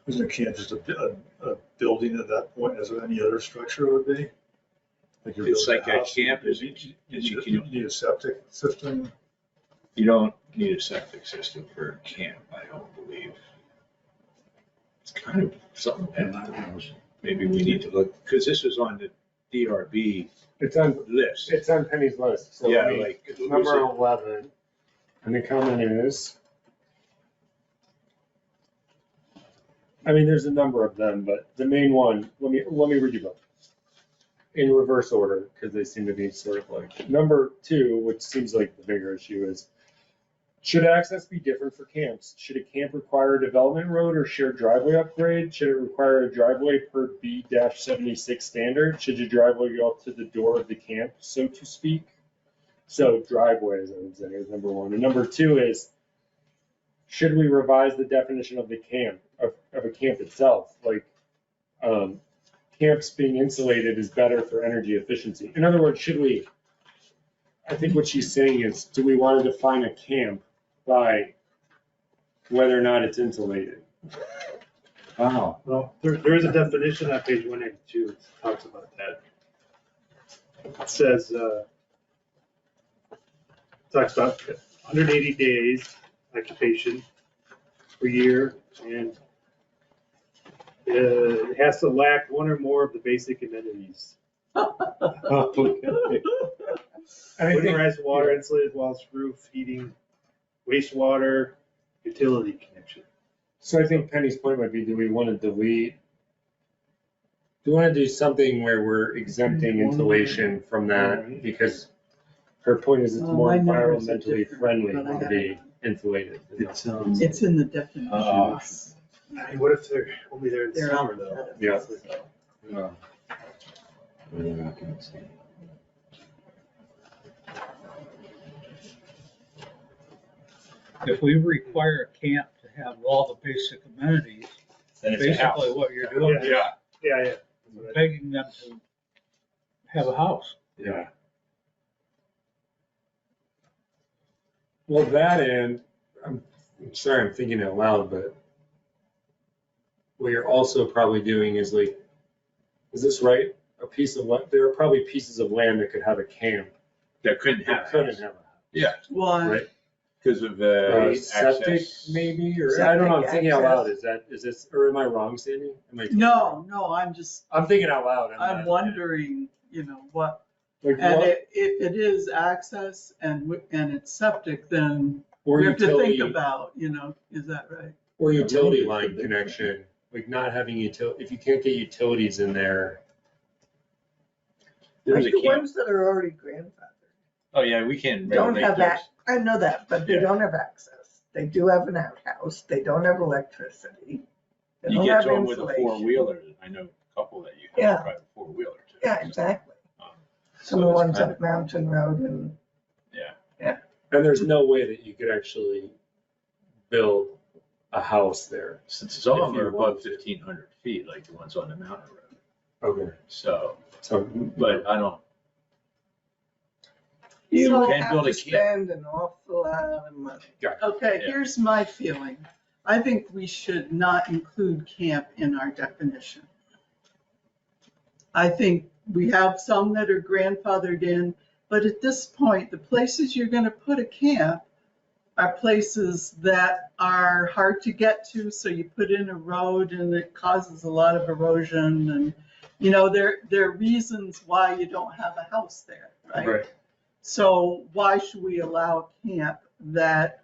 Is a camp just a building at that point, as any other structure would be? Like you're It's building like a house, camp is, You need a septic system. you don't need a septic system for a camp, I don't believe. It's kind of something that maybe we need to look, because this was on the DRB It's on, list. it's on Penny's list. So Yeah, let me- like, it's was number it- 11. And the comment is, I mean, there's a number of them, but the main one, let me read you both in reverse order, because they seem to be sort of like, number 2, which seems like the bigger issue is, should access be different for camps? Should a camp require a development road or shared driveway upgrade? Should it require a driveway per B-76 standard? Should your driveway go up to the door of the camp, so to speak? So driveways, I would say, is number 1. And number 2 is, should we revise the definition of the camp, of a camp itself? Like, camps being insulated is better for energy efficiency. In other words, I think what she's saying is, do we want to define a camp by whether or not it's insulated? Wow. Well, there is a definition on page 182 that talks about that. It says, talks about 180 days occupation per year, and it has to lack one or more of the basic amenities. And I think, Winterized water, insulated walls, roof, heating, wastewater, utility connection. so I think Penny's point might be, do we want to delete? Do we want to do something where we're exempting insulation from that? Because her point is it's Oh, more my numbers are environmentally different, friendly but I to got be it. insulated. It's, It's in the definitions. I mean, what if they're only there in the They're summer though? out. Yeah. If we require a camp to have all the basic amenities, Then it's a house. basically what you're doing is Yeah. Yeah. begging them to have a house. Yeah. Well, that and, I'm sorry, I'm thinking out loud, but what you're also probably doing is like, is this right? A piece of land, there are probably pieces of land that could have a camp That couldn't that have. couldn't have a house. Yeah, Why? Right? because of Septic access. maybe, or I don't know, I'm Septic thinking out loud, access. is this, or am I wrong, Sandy? Am I- No, I'm I'm thinking out loud. I'm not- wondering, what, Like and what, if it is access and it's septic, then or we have to think utility, about, is that right? or utility line connection, like not having if you can't get utilities in there. There's Like a the camp. ones that are already grandfathered. Oh, yeah, we can Don't regulate have those. that, I know that, but they Yeah. don't have access. They do have an outhouse. They don't have electricity. They You don't get have to them with a insulation. 4-wheeler. I know a couple that you Yeah. can drive a 4-wheeler to. Yeah, exactly. Um, Some so of the it's ones kind up Mountain Road and, And there's no way that you could actually build a house there. Since some of If them are you above want to. 1,500 feet, like the ones on the mountain road. Okay. So, So, but I don't, you So- would Can't have build to a camp. spend an awful lot of money. Okay, Yeah. here's my feeling. I think we should not include camp in our definition. I think we have some that are grandfathered in, but at this point, the places you're gonna put a camp are places that are hard to get to, so you put in a road and it causes a lot of erosion and, there are reasons why you don't have a house there, right? right. So why should we allow camp that,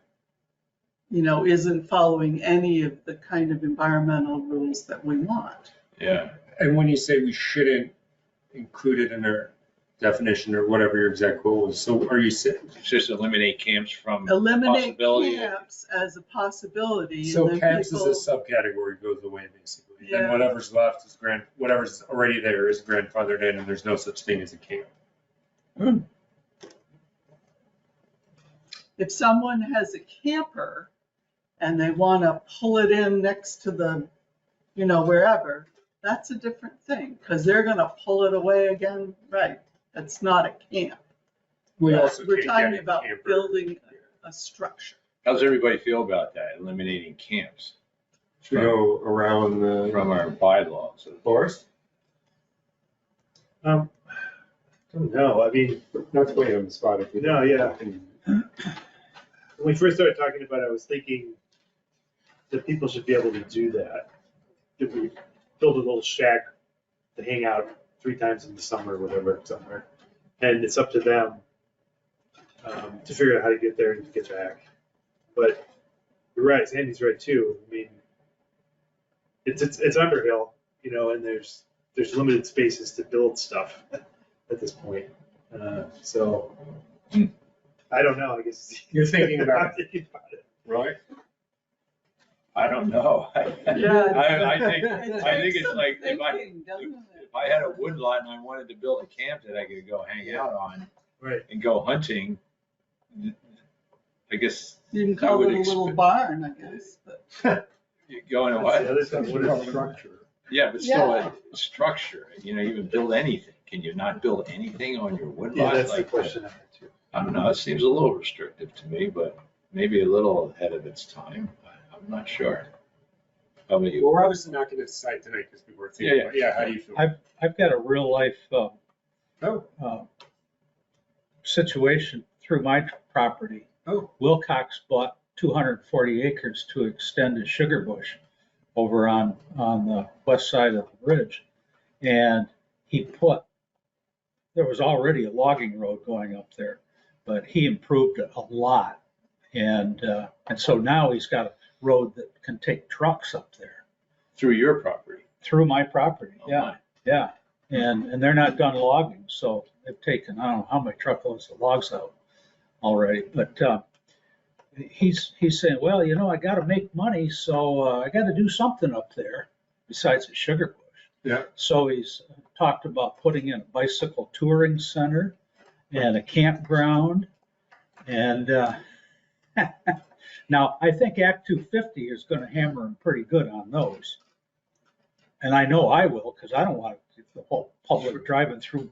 isn't following any of the kind of environmental rules that we want? yeah. And when you say we shouldn't include it in our definition or whatever your exact quote was, so are you saying, Just eliminate camps from Eliminate possibility. camps as a possibility. so and then camps as a people- subcategory goes away basically? Yeah. And whatever's left is whatever's already there is grandfathered in and there's no such thing as a camp. If someone has a camper and they want to pull it in next to the, wherever, that's a different thing, because they're gonna pull it away again, right? That's not a camp. We But also We're can't talking get a about camper. building a structure. How's everybody feel about that, eliminating camps Should we go around the from our bylaws? forest? Don't know, I mean, Not to put you on the spot if you. No, yeah. when we first started talking about it, I was thinking that people should be able to do that. If we build a little shack to hang out 3 times in the summer or whatever, somewhere. And it's up to them to figure out how to get there and get back. But you're right, Sandy's right too. I mean, it's Underhill, you know, and there's limited spaces to build stuff at this point. So I don't know, I guess. You're thinking about I'm thinking about it. Right? I don't know. Yeah. I think it's some like, if thinking, doesn't it? I had a wood lot and I wanted to build a camp that I could go hang out on Right. and go hunting, I guess You can I call would it a little expect- barn, I guess, but. you go in a That's the what? other thing, what is Structure. Yeah, but still Yeah. a structure, you know, even build anything. Can you not build anything on your wood Yeah, lot? that's the like question I had too. I don't know, it seems a little restrictive to me, but maybe a little ahead of its time. I'm not sure. How about Well, you? we're obviously not going to decide tonight because we were thinking, Yeah, about- yeah, how do you feel? I've got a real life Oh, situation through my property. oh, Wilcox bought 240 acres to extend his sugar bush over on the west side of the ridge. And there was already a logging road going up there, but he improved it a lot. And so now he's got a road that can take trucks up there Through your property? through my property. Oh, Yeah, my. yeah. And they're not done logging, so they've taken, I don't know how many truckloads of logs out already, but he's saying, well, you know, I got to make money, so I got to do something up there besides a sugar bush. yeah. So he's talked about putting in a bicycle touring center and a campground. And now I think Act 250 is going to hammer him pretty good on those. And I know I will, because I don't want the whole public driving through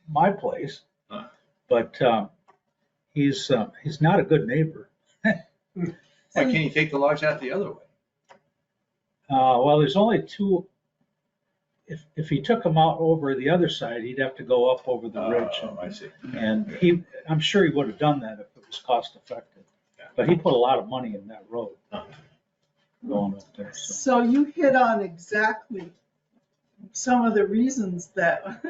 my place. Huh. But he's not a good neighbor. Why can't you take the logs out the other way? Well, there's only two. If he took them out over the other side, he'd have to go up over the ridge. Oh, I see. And I'm sure he would have done that if it was cost effective. But he put a lot of money in that road going up there. So. So you hit on exactly some of the reasons that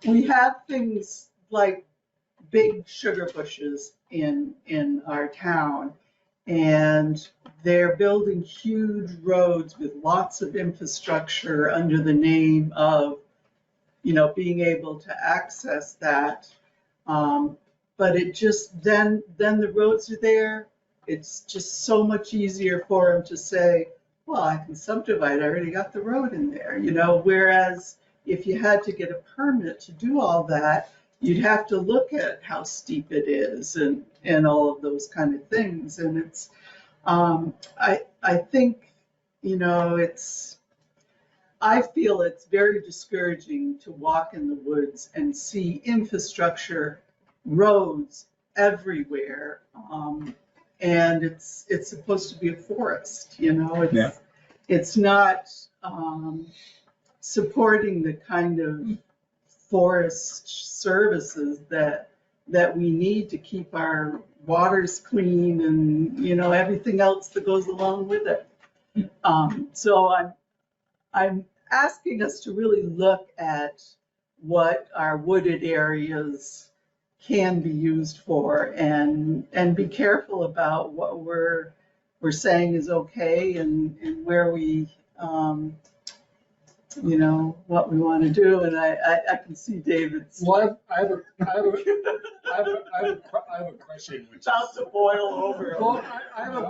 we have things like big sugar bushes in our town. And they're building huge roads with lots of infrastructure under the name of, you know, being able to access that. But it just, then the roads are there. It's just so much easier for them to say, well, I can subdivide, I already got the road in there, you know, whereas if you had to get a permit to do all that, you'd have to look at how steep it is and all of those kind of things. And it's, I think, you know, I feel it's very discouraging to walk in the woods and see infrastructure, roads everywhere. And it's supposed to be a forest, you know, it's not supporting the kind of forest services that we need to keep our waters clean and, you know, everything else that goes along with it. So I'm asking us to really look at what our wooded areas can be used for and be careful about what we're saying is okay and where we, you know, what we want to do. And I can see David's Well, I have a question. Which about to boil over. Well, I have a,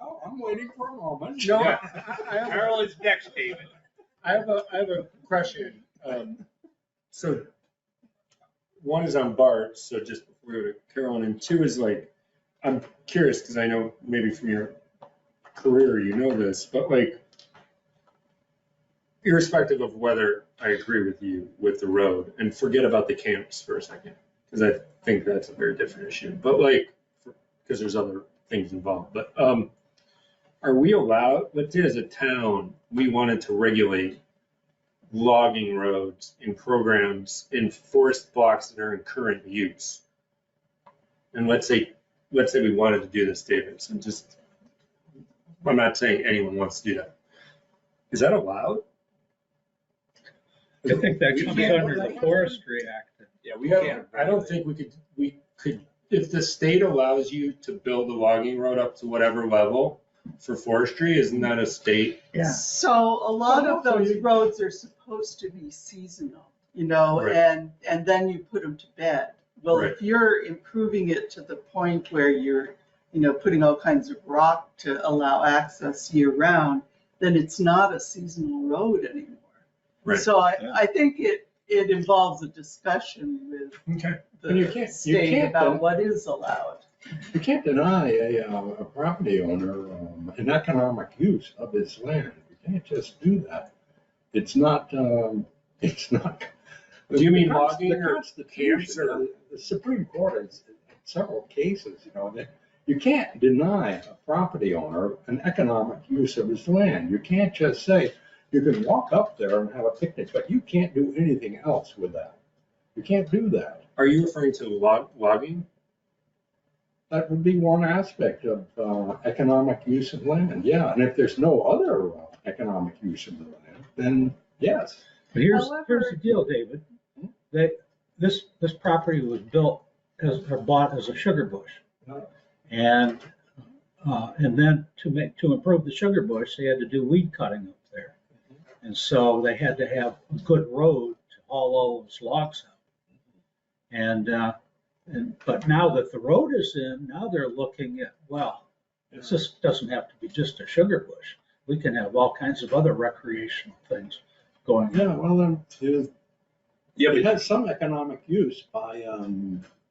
No, I'm waiting for a moment. no, Yeah. I have a, Carolyn's next, David. I have a question. So one is on Bart, so just before we go to Carolyn, and two is like, I'm curious because I know maybe from your career you know this, but like, irrespective of whether I agree with you with the road, and forget about the camps for a second, because I think that's a very different issue, but like, because there's other things involved, but are we allowed, let's say as a town, we wanted to regulate logging roads in programs in forest blocks that are in current use. And let's say we wanted to do this, David, so just, I'm not saying anyone wants to do that. Is that allowed? I think that comes under the Forestry Act. Yeah, we can't. I don't think we could, if the state allows you to build a logging road up to whatever level for forestry, isn't that a state? Yeah. So a lot of those roads are supposed to be seasonal, you know, Right. and then you put them to bed. Well, Right. if you're improving it to the point where you're, you know, putting all kinds of rock to allow access year round, then it's not a seasonal road anymore. Right. So I think it involves a discussion with Okay. And you the can't- state about what is allowed. You can't deny a property owner an economic use of his land. You can't just do that. It's not. Do you mean the logging or Constitution, camps or- the Supreme Court has several cases, you know, that you can't deny a property owner an economic use of his land. You can't just say, you can walk up there and have a picnic, but you can't do anything else with that. You can't do that. Are you referring to logging? That would be one aspect of economic use of land, yeah. And if there's no other economic use of the land, then yes. But here's However- the deal, David, that this property was built or bought as a sugar bush. And then to improve the sugar bush, they had to do weed cutting up there. And so they had to have a good road to haul all those logs out. But now that the road is in, now they're looking at, well, it just doesn't have to be just a sugar bush. We can have all kinds of other recreational things going on. Yeah, well, then, Yeah, it but has some economic use by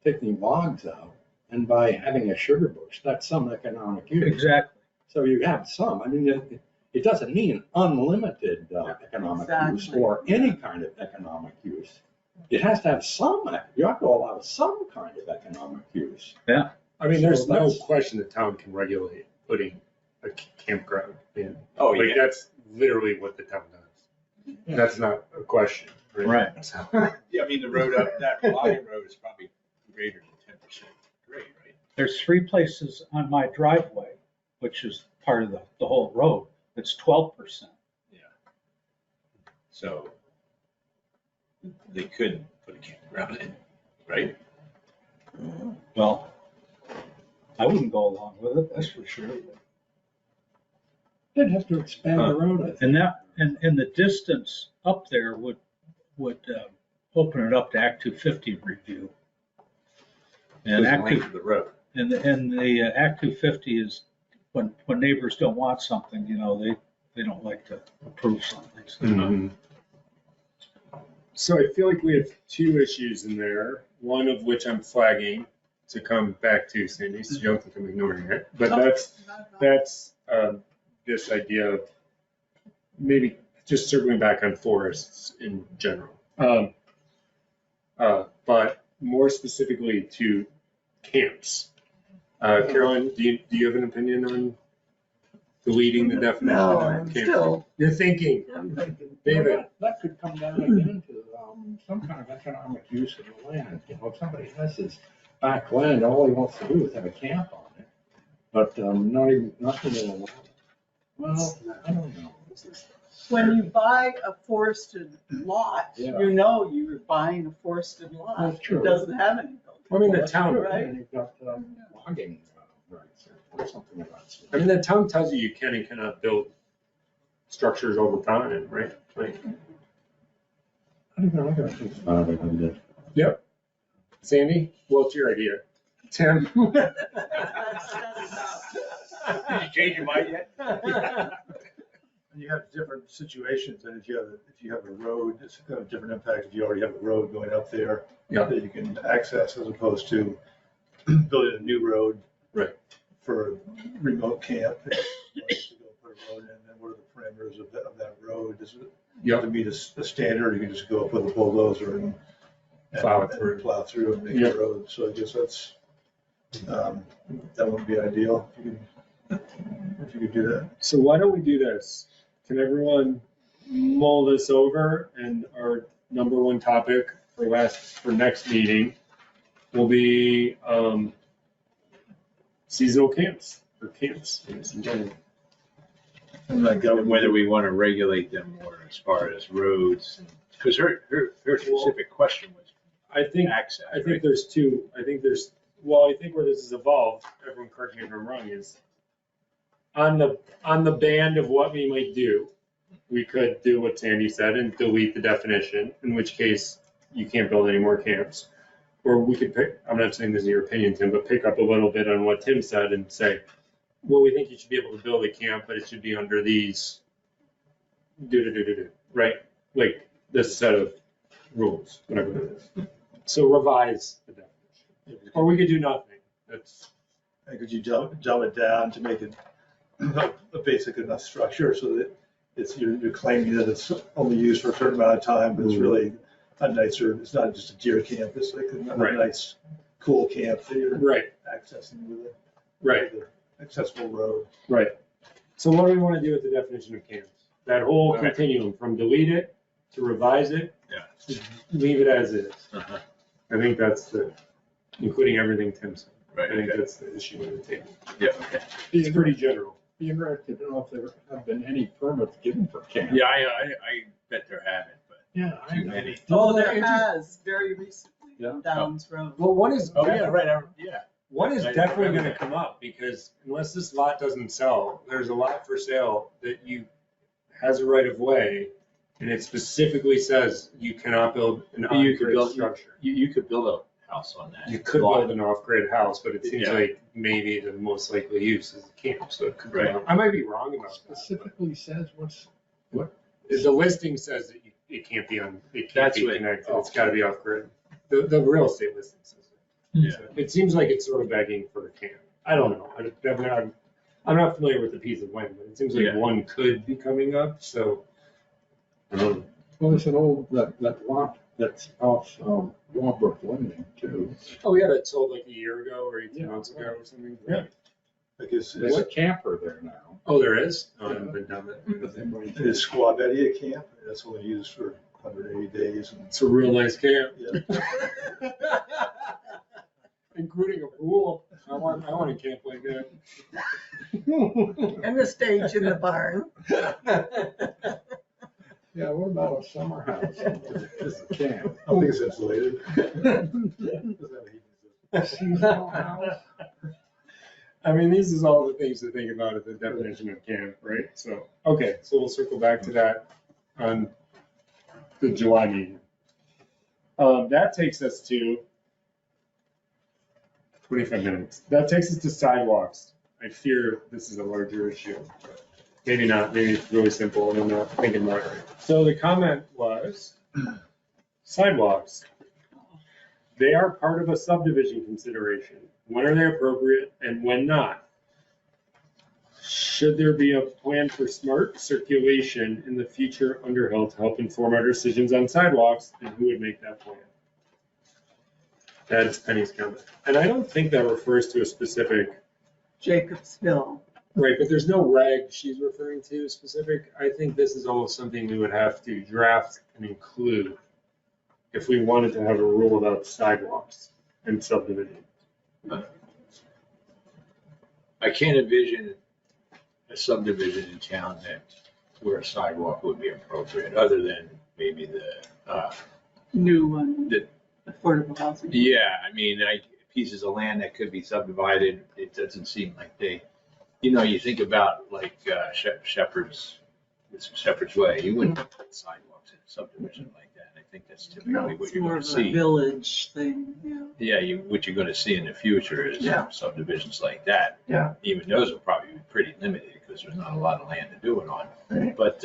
taking logs out and by having a sugar bush. That's some economic use. Exactly. So you have some. I mean, it doesn't mean unlimited economic use Exactly. or any kind of economic use. It has to have some, you have to allow some kind of economic use. I mean, there's So no that's- question the town can regulate putting a campground in. Oh, Like, yeah. that's literally what the town does. That's not a question. Right. So- yeah, I mean, the road up, that logging road is probably greater than 10% grade, right? There's 3 places on my driveway, which is part of the whole road, that's 12%. So they couldn't put a campground in, right? Well, I wouldn't go along with it, that's for sure. They'd have to expand the road, I think. And and the distance up there would open it up to Act 250 review. And The Act length of the road. the Act 250 is when neighbors don't want something, you know, they don't like to approve something. So Mhm. So I feel like we have 2 issues in there, one of which I'm flagging to come back to, Cindy, so you don't think I'm ignoring it. But that's this idea of maybe just circling back on forests in general. But more specifically to camps. Carolyn, do you have an opinion on deleting the definition No, of I'm camping? still, You're thinking, I'm thinking. David. That could come down again to some kind of economic use of the land. You know, if somebody has his back land, all he wants to do is have a camp on it. But nothing will. Well, I don't know. When you buy a forested lot, Yeah. you know you're buying a forested lot. That's true. It doesn't have any building. I mean, the That's town, true, right? and you've got logging rights or something of that sort. I mean, the town tells you can and cannot build structures all the time, right? Like, I don't know, I gotta think about it a bit. yep. Sandy, what's your idea? Tim? That's enough. Did you change your mind yet? And you have different situations, and if you have a road, it's got a different impact if you already have a road going up there. Yeah. That you can access as opposed to building a new road. Right. For a remote camp. To go put road, and then what are the parameters of that road? Does it Yep. have to meet a standard, or you can just go up with a bulldozer and Plow through. Plow through and make Yep. the road, so I guess that's, that wouldn't be ideal, if you could do that. So why don't we do this? Can everyone mull this over, and our number one topic for next meeting will be seasonal camps, or camps in general. And like, And whether we want to regulate them more as far as roads, because her specific question was I think access, I think right? there's two, I think where this has evolved, everyone correct me if I'm wrong, is on the band of what we might do, we could do what Sandy said and delete the definition, in which case you can't build any more camps. Or we could pick, I'm not saying this is your opinion, Tim, but pick up a little bit on what Tim said and say, well, we think you should be able to build a camp, but it should be under these right? Like this set of rules, whatever it is. So revise the definition. Or we could do nothing. That's, could you dumb it down to make it a basic enough structure so that you're claiming that it's only used for a certain amount of time, but it's really a nicer, it's not just a deer camp, it's like a Right. nice, cool camp that you're right, accessing with right, an accessible road. right. So what do we want to do with the definition of camps? That whole Okay. continuum, from delete it to revise it, Yeah. to leave it as is. Uh-huh. I think that's including everything Tim said. Right, I think okay. that's the issue with the table. Yeah, okay. It's pretty general. Be interested to know if there have been any permits given for camp. Yeah, I bet there haven't, but Yeah. too many. Oh, there has, very recently, Yeah. Downs Road. Well, one is. Oh, yeah, right, yeah. One is I definitely remember gonna that. come up, because unless this lot doesn't sell, there's a lot for sale that has a right of way, and it specifically says you cannot build an You could off-grid build- structure. You could build a house on that. You could lot. build an off-grid house, but it seems Yeah. like maybe the most likely use is a camp, so it could be. Right. I might be wrong about that. Specifically says what? but The listing says that it can't be That's what- connected, it's gotta be off-grid. The real estate listing says it. Yeah. So it seems like it's sort of begging for a camp. I don't know. I'm not familiar with the piece of land, but it seems like Yeah. one could be coming up, so. I don't know. Well, it's an old, that lot that's off Walbrook Landing too. Oh, yeah, that sold like a year ago or 18 Yeah. months ago or something. Yeah. I guess, There's a camper there now. Oh, there is? Oh, I haven't been down there. But they might- is Squaw Betty a camp? That's only used for 180 days. And, It's a real nice camp, yeah. including a pool. I want a camp like that. And the stage in the barn. Yeah, what about a summer house? Just a camp. I think it's insulated. A seasonal house? I mean, these is all the things to think about at the definition of camp, right? So, okay, so we'll circle back to that on the July meeting. That takes us to 25 minutes. That takes us to sidewalks. I fear this is a larger issue. Maybe not, maybe it's really simple and I'm not thinking about it. So the comment was sidewalks. They are part of a subdivision consideration. When are they appropriate and when not? Should there be a plan for smart circulation in the future Underhill to help inform our decisions on sidewalks, and who would make that plan? That's Penny's comment. And I don't think that refers to a specific, Jacobs Hill. right, but there's no reg she's referring to specific. I think this is almost something we would have to draft and include if we wanted to have a rule about sidewalks and subdivision. I can't envision a subdivision in town where a sidewalk would be appropriate, other than maybe New one, The- affordable housing. yeah, I mean, pieces of land that could be subdivided, it doesn't seem like you think about like Shepherd's Way, you wouldn't put sidewalks in a subdivision like that. I think that's No, typically what it's you're more gonna of a see. village thing, yeah. Yeah, what you're gonna see in the future is Yeah. subdivisions like that. Yeah. Even those will probably be pretty limited because there's not a lot of land to do it on. Right. But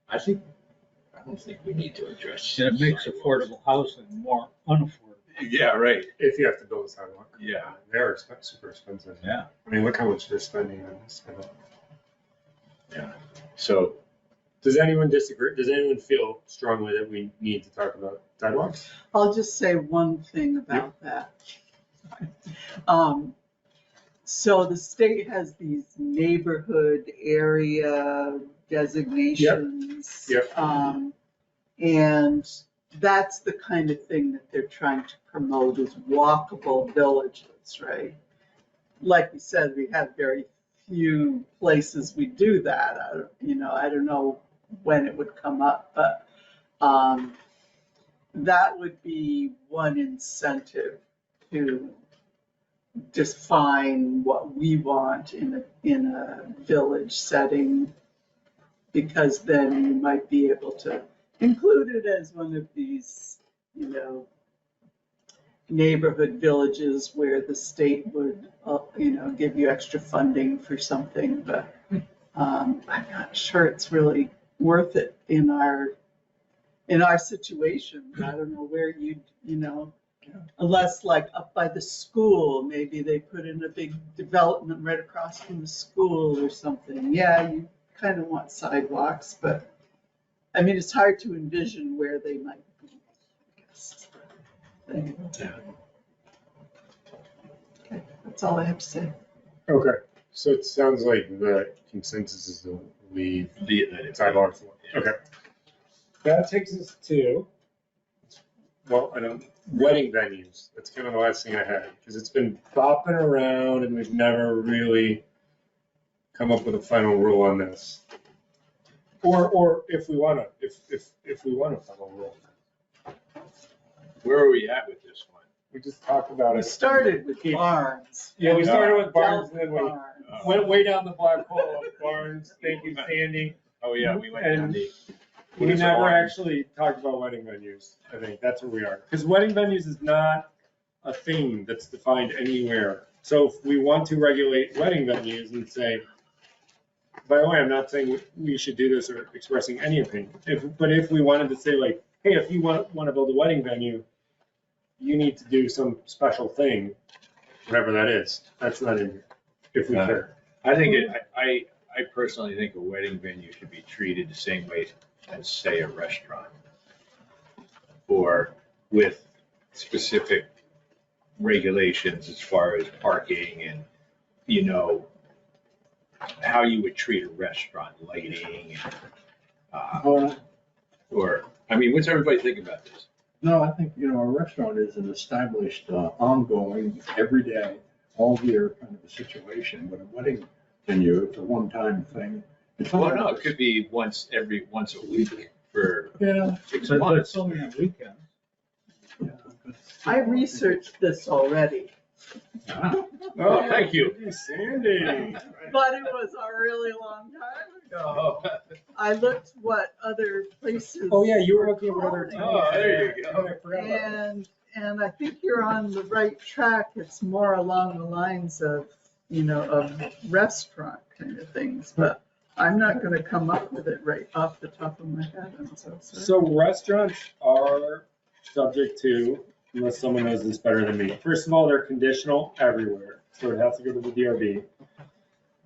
I don't think we need to address. And it makes affordable housing more unaffordable. Yeah, right. If you have to build a sidewalk. Yeah. They're super expensive. Yeah. I mean, look how much they're spending on this. So, Does anyone disagree? Does anyone feel strongly that we need to talk about sidewalks? I'll just say one thing about that. So the state has these neighborhood area designations. Yep. And that's the kind of thing that they're trying to promote is walkable villages, right? Like we said, we have very few places we do that. I don't know when it would come up, but that would be one incentive to define what we want in a village setting, because then you might be able to include it as one of these, neighborhood villages where the state would, give you extra funding for something, but I'm not sure it's really worth it in our situation. I don't know where unless like up by the school, maybe they put in a big development right across from the school or something. Yeah, you kind of want sidewalks, but I mean, it's hard to envision where they might be, I guess. Okay, that's all I have to say. Okay, so it sounds like the consensus is to leave sidewalks. Okay. That takes us to, wedding venues. That's kind of the last thing I had, because it's been bopping around and we've never really come up with a final rule on this. Or if we want a final rule. where are we at with this one? We just talked about We it. started with barns. Yeah, we started with barns and then we Barns. went way down the black hole of barns. Thank you, Sandy. Oh, yeah, we went down the. We never actually talked about wedding venues. I think that's where we are. Because wedding venues is not a thing that's defined anywhere. So if we want to regulate wedding venues and say, by the way, I'm not saying we should do this or expressing any opinion. But if we wanted to say like, hey, if you want to build a wedding venue, you need to do some special thing, whatever that is. That's not in here, if we care. I personally think a wedding venue should be treated the same way as, say, a restaurant. Or with specific regulations as far as parking and, how you would treat a restaurant, lighting, what's everybody think about this? No, I think, a restaurant is an established, ongoing, everyday, all year kind of a situation, but a wedding venue, it's a one-time thing. Well, no, it could be once a week for Yeah. 6 But months. it's only on weekends. I researched this already, Oh, thank you. Sandy. but it was a really long time ago. I looked what other places. Oh, yeah, you were looking at what other calling towns. Oh, there you go. I forgot about that. And I think you're on the right track. It's more along the lines of, of restaurant kind of things, but I'm not gonna come up with it right off the top of my head. I'm so sorry. So restaurants are subject to, unless someone knows this better than me. First of all, they're conditional everywhere, so it has to go to the DRB.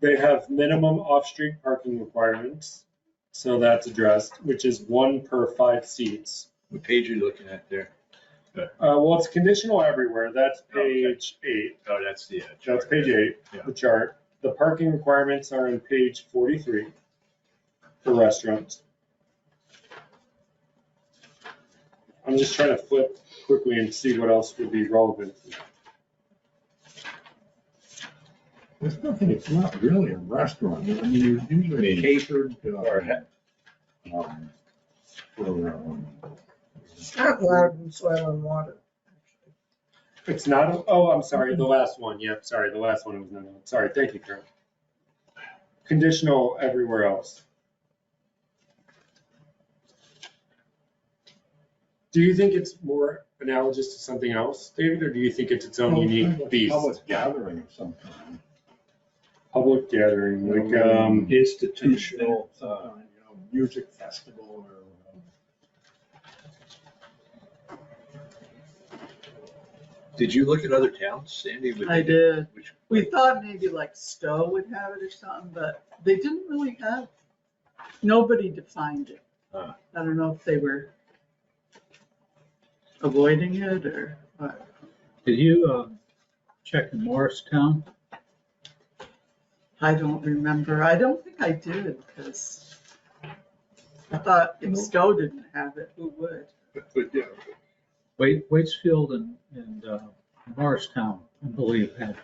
They have minimum off-street parking requirements, so that's addressed, which is 1 per 5 seats. What page are you looking at there? Well, it's conditional everywhere. That's page 8. Oh, that's the. That's page 8, Yeah. the chart. The parking requirements are in page 43 for restaurants. I'm just trying to flip quickly and see what else would be relevant. There's nothing, it's not really a restaurant. I mean, you're usually catered, for, It's not allowed in soil and water. It's not, oh, I'm sorry, the last one. Yep, sorry, the last one was not, sorry, thank you, Karen. Conditional everywhere else. Do you think it's more analogous to something else, David, or do you think it's its own unique beast? Public gathering of some kind. Public gathering, like, Institutional. Music festival or. Did you look at other towns, Sandy? I did. Which- We thought maybe like Stowe would have it or something, but they didn't really have, nobody defined it. Huh. I don't know if they were avoiding it or what. Did you check in Morristown? I don't remember. I don't think I did because I thought if Stowe didn't have it, who would? But, yeah, Waitsfield and Morristown, I believe, have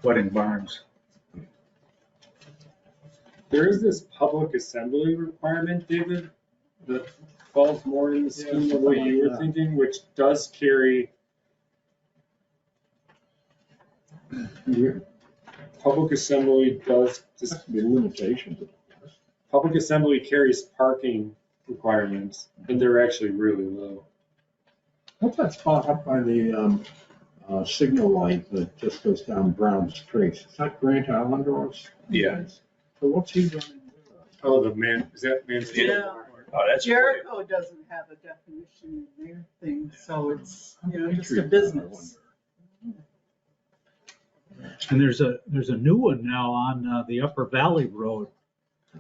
wedding barns. There is this public assembly requirement, David, that falls more in the scheme of what you were thinking, which does carry, public assembly does, This has to be limitations. public assembly carries parking requirements, but they're actually really low. What's that spot up by the signal light that just goes down Brown Street? Is that Grant Island or? Yeah. So what's he running? Oh, the man, is that Mansfield? Yeah. Oh, that's. Jericho doesn't have a definition in their thing, so it's, just a business. And there's a new one now on the Upper Valley Road.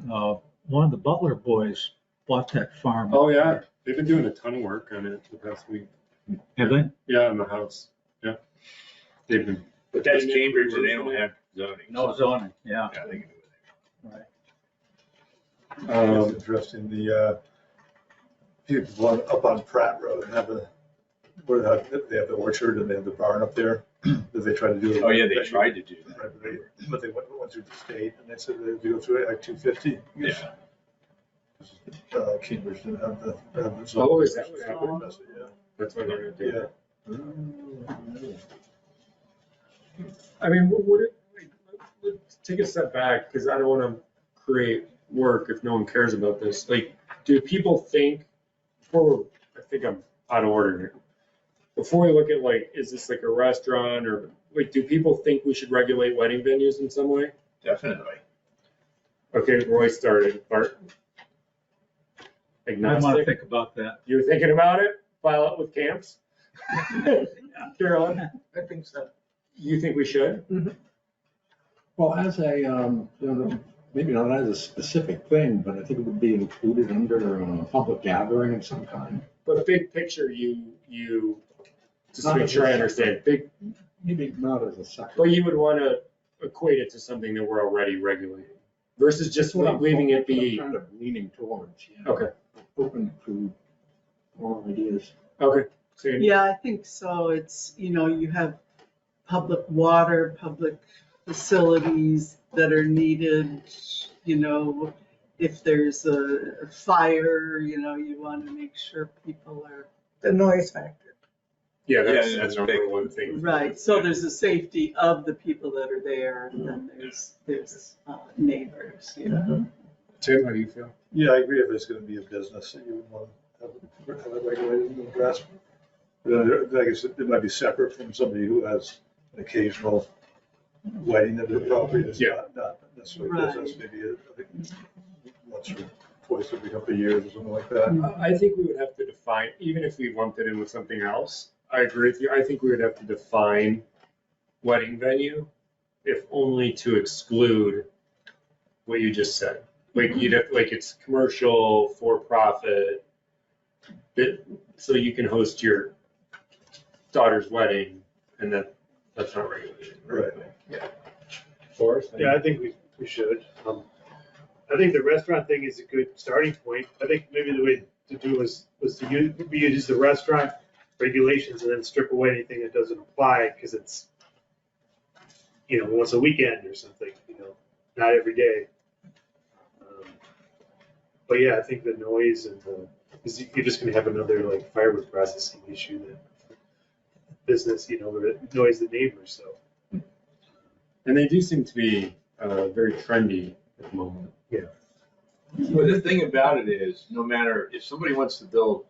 One of the Butler boys bought that farm. Oh, yeah, they've been doing a ton of work on it the past week. Have they? Yeah, in the house, yeah. They've been. But that's Cambridge and they don't have zoning. No zoning, yeah. Yeah, they can do it. It's interesting, the people up on Pratt Road have where they have the orchard and they have the barn up there, that they try to do. Oh, yeah, they tried to do that. Right, but they went through the state and they said they had to go through Act 250. Yeah. Cambridge didn't have the. Oh, is that what happened? Yeah. That's what they're gonna Yeah. do. I mean, would it, let's take a step back, because I don't want to create work if no one cares about this. Like, do people think, I think I'm out of order here. Before we look at like, is this like a restaurant or, like, do people think we should regulate wedding venues in some way? Definitely. Okay, Roy started, Bart. I want to Agnostic, think about that. you were thinking about it, file it with camps? Carolyn, I think so. you think we should? Well, as a, maybe not as a specific thing, but I think it would be included under a public gathering of some kind. But big picture, just to make sure I understand, Maybe not as a separate. but you would want to equate it to something that we're already regulating versus just leaving it be. Kind of leaning towards, yeah. Okay, Open to more ideas. okay. Sandy? Yeah, I think so. It's, you have public water, public facilities that are needed, if there's a fire, you want to make sure people are. The noise factor. Yeah, Yeah, that's that's the number big. one thing. Right, so there's the safety of the people that are there, and then there's neighbors, Tim, how do you feel? Yeah, I agree, if it's gonna be a business, that you would want to have it regulated and addressed. I guess it might be separate from somebody who has an occasional wedding at their property that's Yeah. not necessarily business, maybe once or twice every couple of years or something like that. I think we would have to define, even if we lumped it in with something else, I agree with you. I think we would have to define wedding venue, if only to exclude what you just said. Like you'd have, like it's commercial, for profit, so you can host your daughter's wedding, and that's not regulated. Right. Yeah. Forrest? Yeah, I think we should. I think the restaurant thing is a good starting point. I think maybe the way to do was to use the restaurant regulations and then strip away anything that doesn't apply, because it's, once a weekend or something, not every day. But yeah, I think the noise and because you're just gonna have another like firewood processing issue that business, that annoys the neighbors, so. And they do seem to be very trendy at the moment. Well, the thing about it is, no matter, if somebody wants to build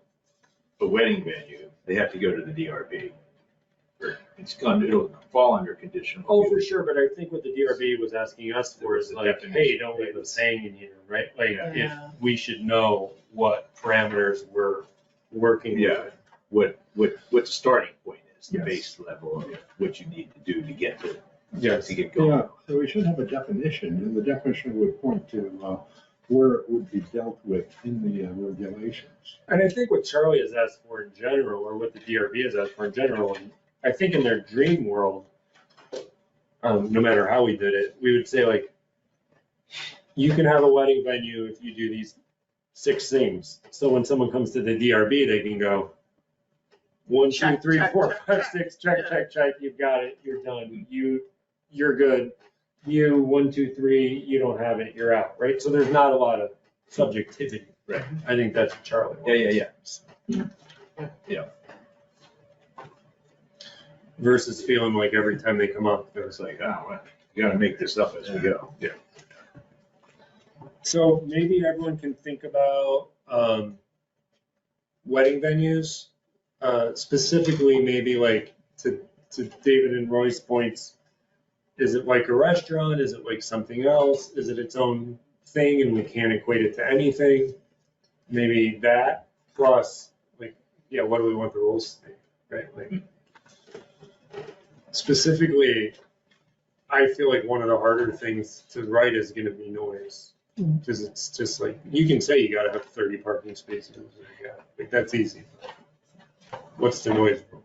a wedding venue, they have to go to the DRB. It'll fall under conditional. Oh, use. for sure, but I think what the DRB was asking us for is like, Definition. hey, don't leave us hanging here, right? Like, if Yeah. we should know what parameters we're working Yeah. with. What the starting point is the Yes. base level of what you need to do to get to, Yes. to get going. Yeah, so we should have a definition, and the definition would point to where it would be dealt with in the regulations. And I think what Charlie has asked for in general, or what the DRB has asked for in general, and I think in their dream world, no matter how we did it, we would say like, you can have a wedding venue if you do these 6 things. So when someone comes to the DRB, they can go, 1, 2, Check, 3, check, 4, check, 5, check. 6, check, check, check, you've got it, you're done, you're good. You, 1, 2, 3, you don't have it, you're out, right? So there's not a lot of subjectivity. Right. I think that's what Charlie wants. Yeah. Versus feeling like every time they come up, It was like, oh, well, you gotta make this up as we go. Yeah. so maybe everyone can think about wedding venues, specifically maybe like to David and Roy's points. Is it like a restaurant? Is it like something else? Is it its own thing and we can't equate it to anything? Maybe that plus like, yeah, what do we want the rules to be, right? Like specifically, I feel like one of the harder things to write is gonna be noise. Because it's just like, you can say you gotta have 30 parking spaces, yeah, like that's easy. What's the noise rule?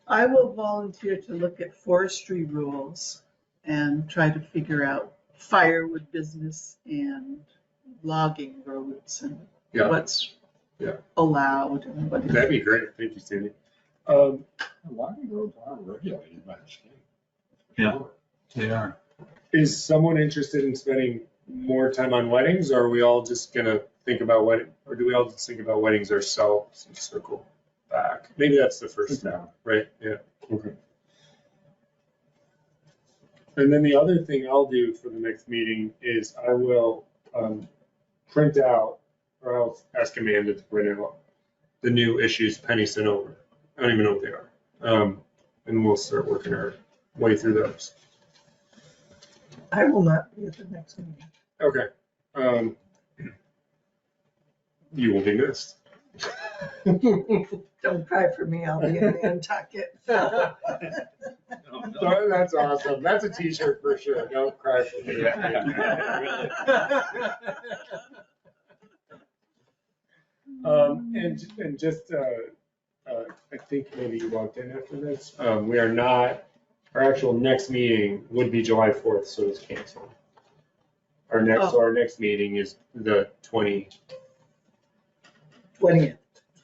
I will volunteer to look at forestry rules and try to figure out firewood business and logging roads and Yeah. what's Yeah. allowed and what. That'd be great, thank you, Sandy. A lot of roads are regulated by the state. Yeah. They are. Is someone interested in spending more time on weddings, or are we all just gonna think about wedding, or do we all just think about weddings ourselves and circle back? Maybe that's the first step, right? Yeah, okay. And then the other thing I'll do for the next meeting is I will print out, or I'll ask Amanda to print out the new issues Penny sent over. I don't even know what they are. And we'll start working our way through those. I will not be at the next meeting. Okay. You will be missed. Don't cry for me, I'll be in Nantucket. That's awesome. That's a t-shirt for sure. Don't cry for me. And just, I think maybe you walked in after this. We are not, our actual next meeting would be July 4th, so it's canceled. So our next meeting is the 20th.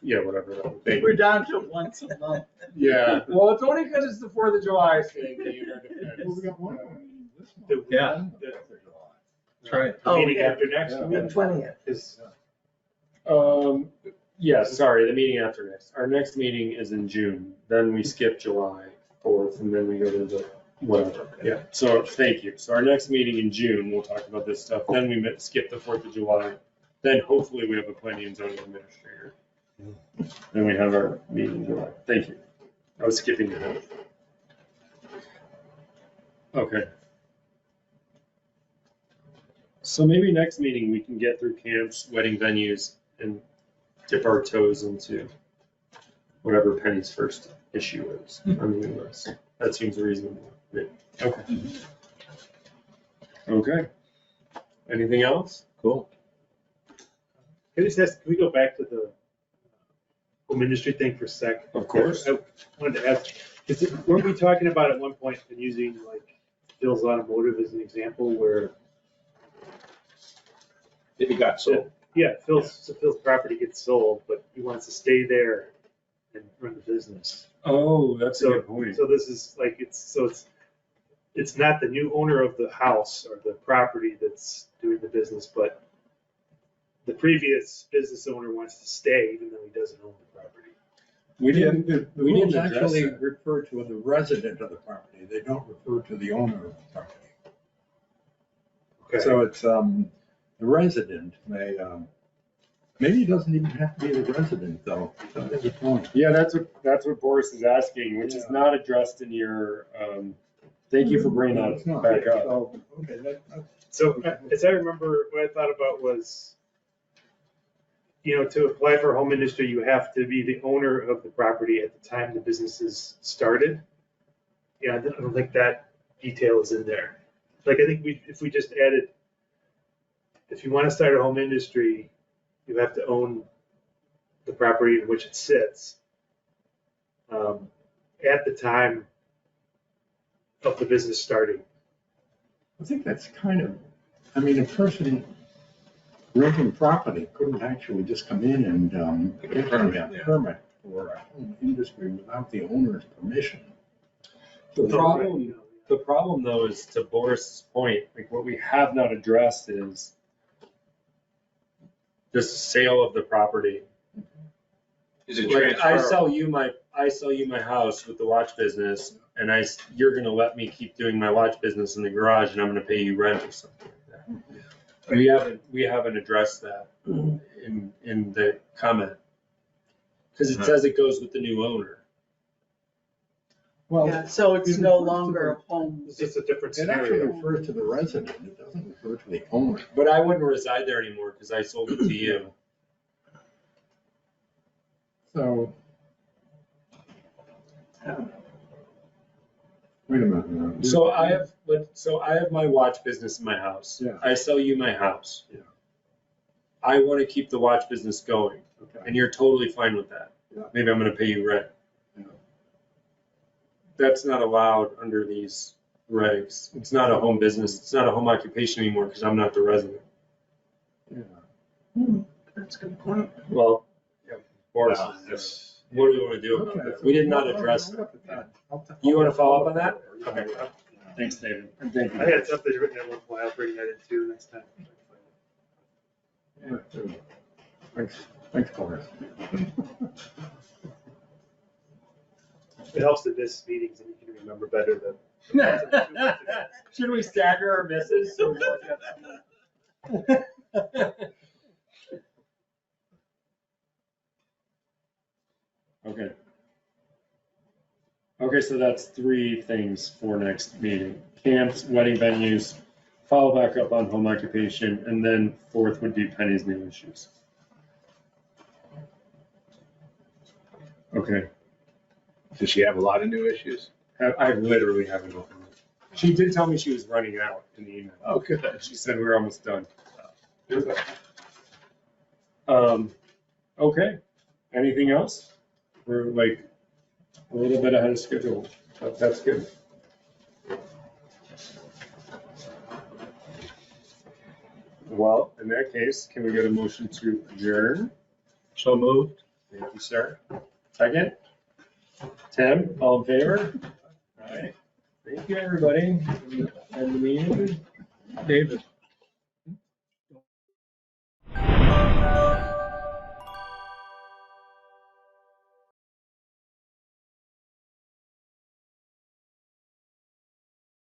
yeah, whatever. Thank We're you. down to once a month. Yeah, well, it's only because it's the 4th of July thing. Well, we got one more meeting this month. The- Yeah. That's right. The Oh, meeting yeah. after next Yeah. The 20th. is, Yeah, sorry, the meeting after next. Our next meeting is in June, then we skip July 4th, and then we go to the whatever. Yeah, so thank you. So our next meeting in June, we'll talk about this stuff. Then we skip the 4th of July. Then hopefully we have a planning and zoning administrator. Then we have our meeting in July. Thank you. I was skipping ahead. Okay. So maybe next meeting we can get through camps, wedding venues, and dip our toes into whatever Penny's first issue is on the new list. That seems reasonable. Okay. Okay. Anything else? Cool. can I just ask, can we go back to the home industry thing for a sec? Of course. I wanted to ask, weren't we talking about at one point and using like Phil's Automotive as an example where, If it got sold. yeah, Phil's property gets sold, but he wants to stay there and run the business. Oh, that's a So, good point. so this is like, it's not the new owner of the house or the property that's doing the business, but the previous business owner wants to stay even though he doesn't own the property. We The didn't, the we rules didn't address actually that. refer to the resident of the property. They don't refer to the owner of the property. Okay. So it's, the resident may, maybe it doesn't even have to be the resident though. That's a good point. Yeah, that's what Boris is asking, which is Yeah. not addressed in your, thank you for bringing It's that not. back up. So, okay, So as I remember, what I thought about was, to apply for home industry, you have to be the owner of the property at the time the business is started. Yeah, I don't think that detail is in there. Like, I think if we just added, if you want to start a home industry, you have to own the property in which it sits at the time of the business starting. I think that's kind of, I mean, a person renting property couldn't actually just come in and Get a get permit, a yeah. permit for a home industry without the owner's permission. The problem though is, to Boris's point, like what we have not addressed is the sale of the property. Is it Like, I transferable? sell you my house with the watch business, and you're gonna let me keep doing my watch business in the garage, and I'm gonna pay you rent or something like that. We haven't addressed that in the comment. Because it says it goes with the new owner. Well, Yeah, so it's no longer a home. It's just a different it actually scenario. refers to the resident, it doesn't refer to the owner. But I wouldn't reside there anymore because I sold it to you. So. Wait a minute now. So I have my watch business in my house. Yeah. I sell you my house. Yeah. I want to keep the watch business going, Okay. and you're totally fine with that. Yeah. Maybe I'm going to pay you rent. Yeah. That's not allowed under these regs. It's not a home business. It's not a home occupation anymore because I'm not the resident. Yeah. That's a good point. Well, yeah, Boris, Wow, that's- what do we want to do about Okay, that? so We did not I'll address look at that. You want to follow up on that? Okay. Thanks, David. And thank I had something written at one point, I'll bring that in too next time. Yeah, sure. Thanks, Boris. It helps to miss meetings and you can remember better than. Should we stagger our misses? Okay. Okay, so that's 3 things for next meeting. Camps, wedding venues, follow back up on home occupation, and then 4th would be Penny's new issues. Okay, Does she have a lot of new issues? I literally haven't opened it. She did tell me she was running out in the email. Oh, good. She said we were almost done. Okay, anything else? We're like a little bit ahead of schedule, but that's good. Well, in that case, can we get a motion to adjourn? So moved. Thank you, sir. Second? Tim, all in favor? All right. Thank you, everybody. End the meeting. David,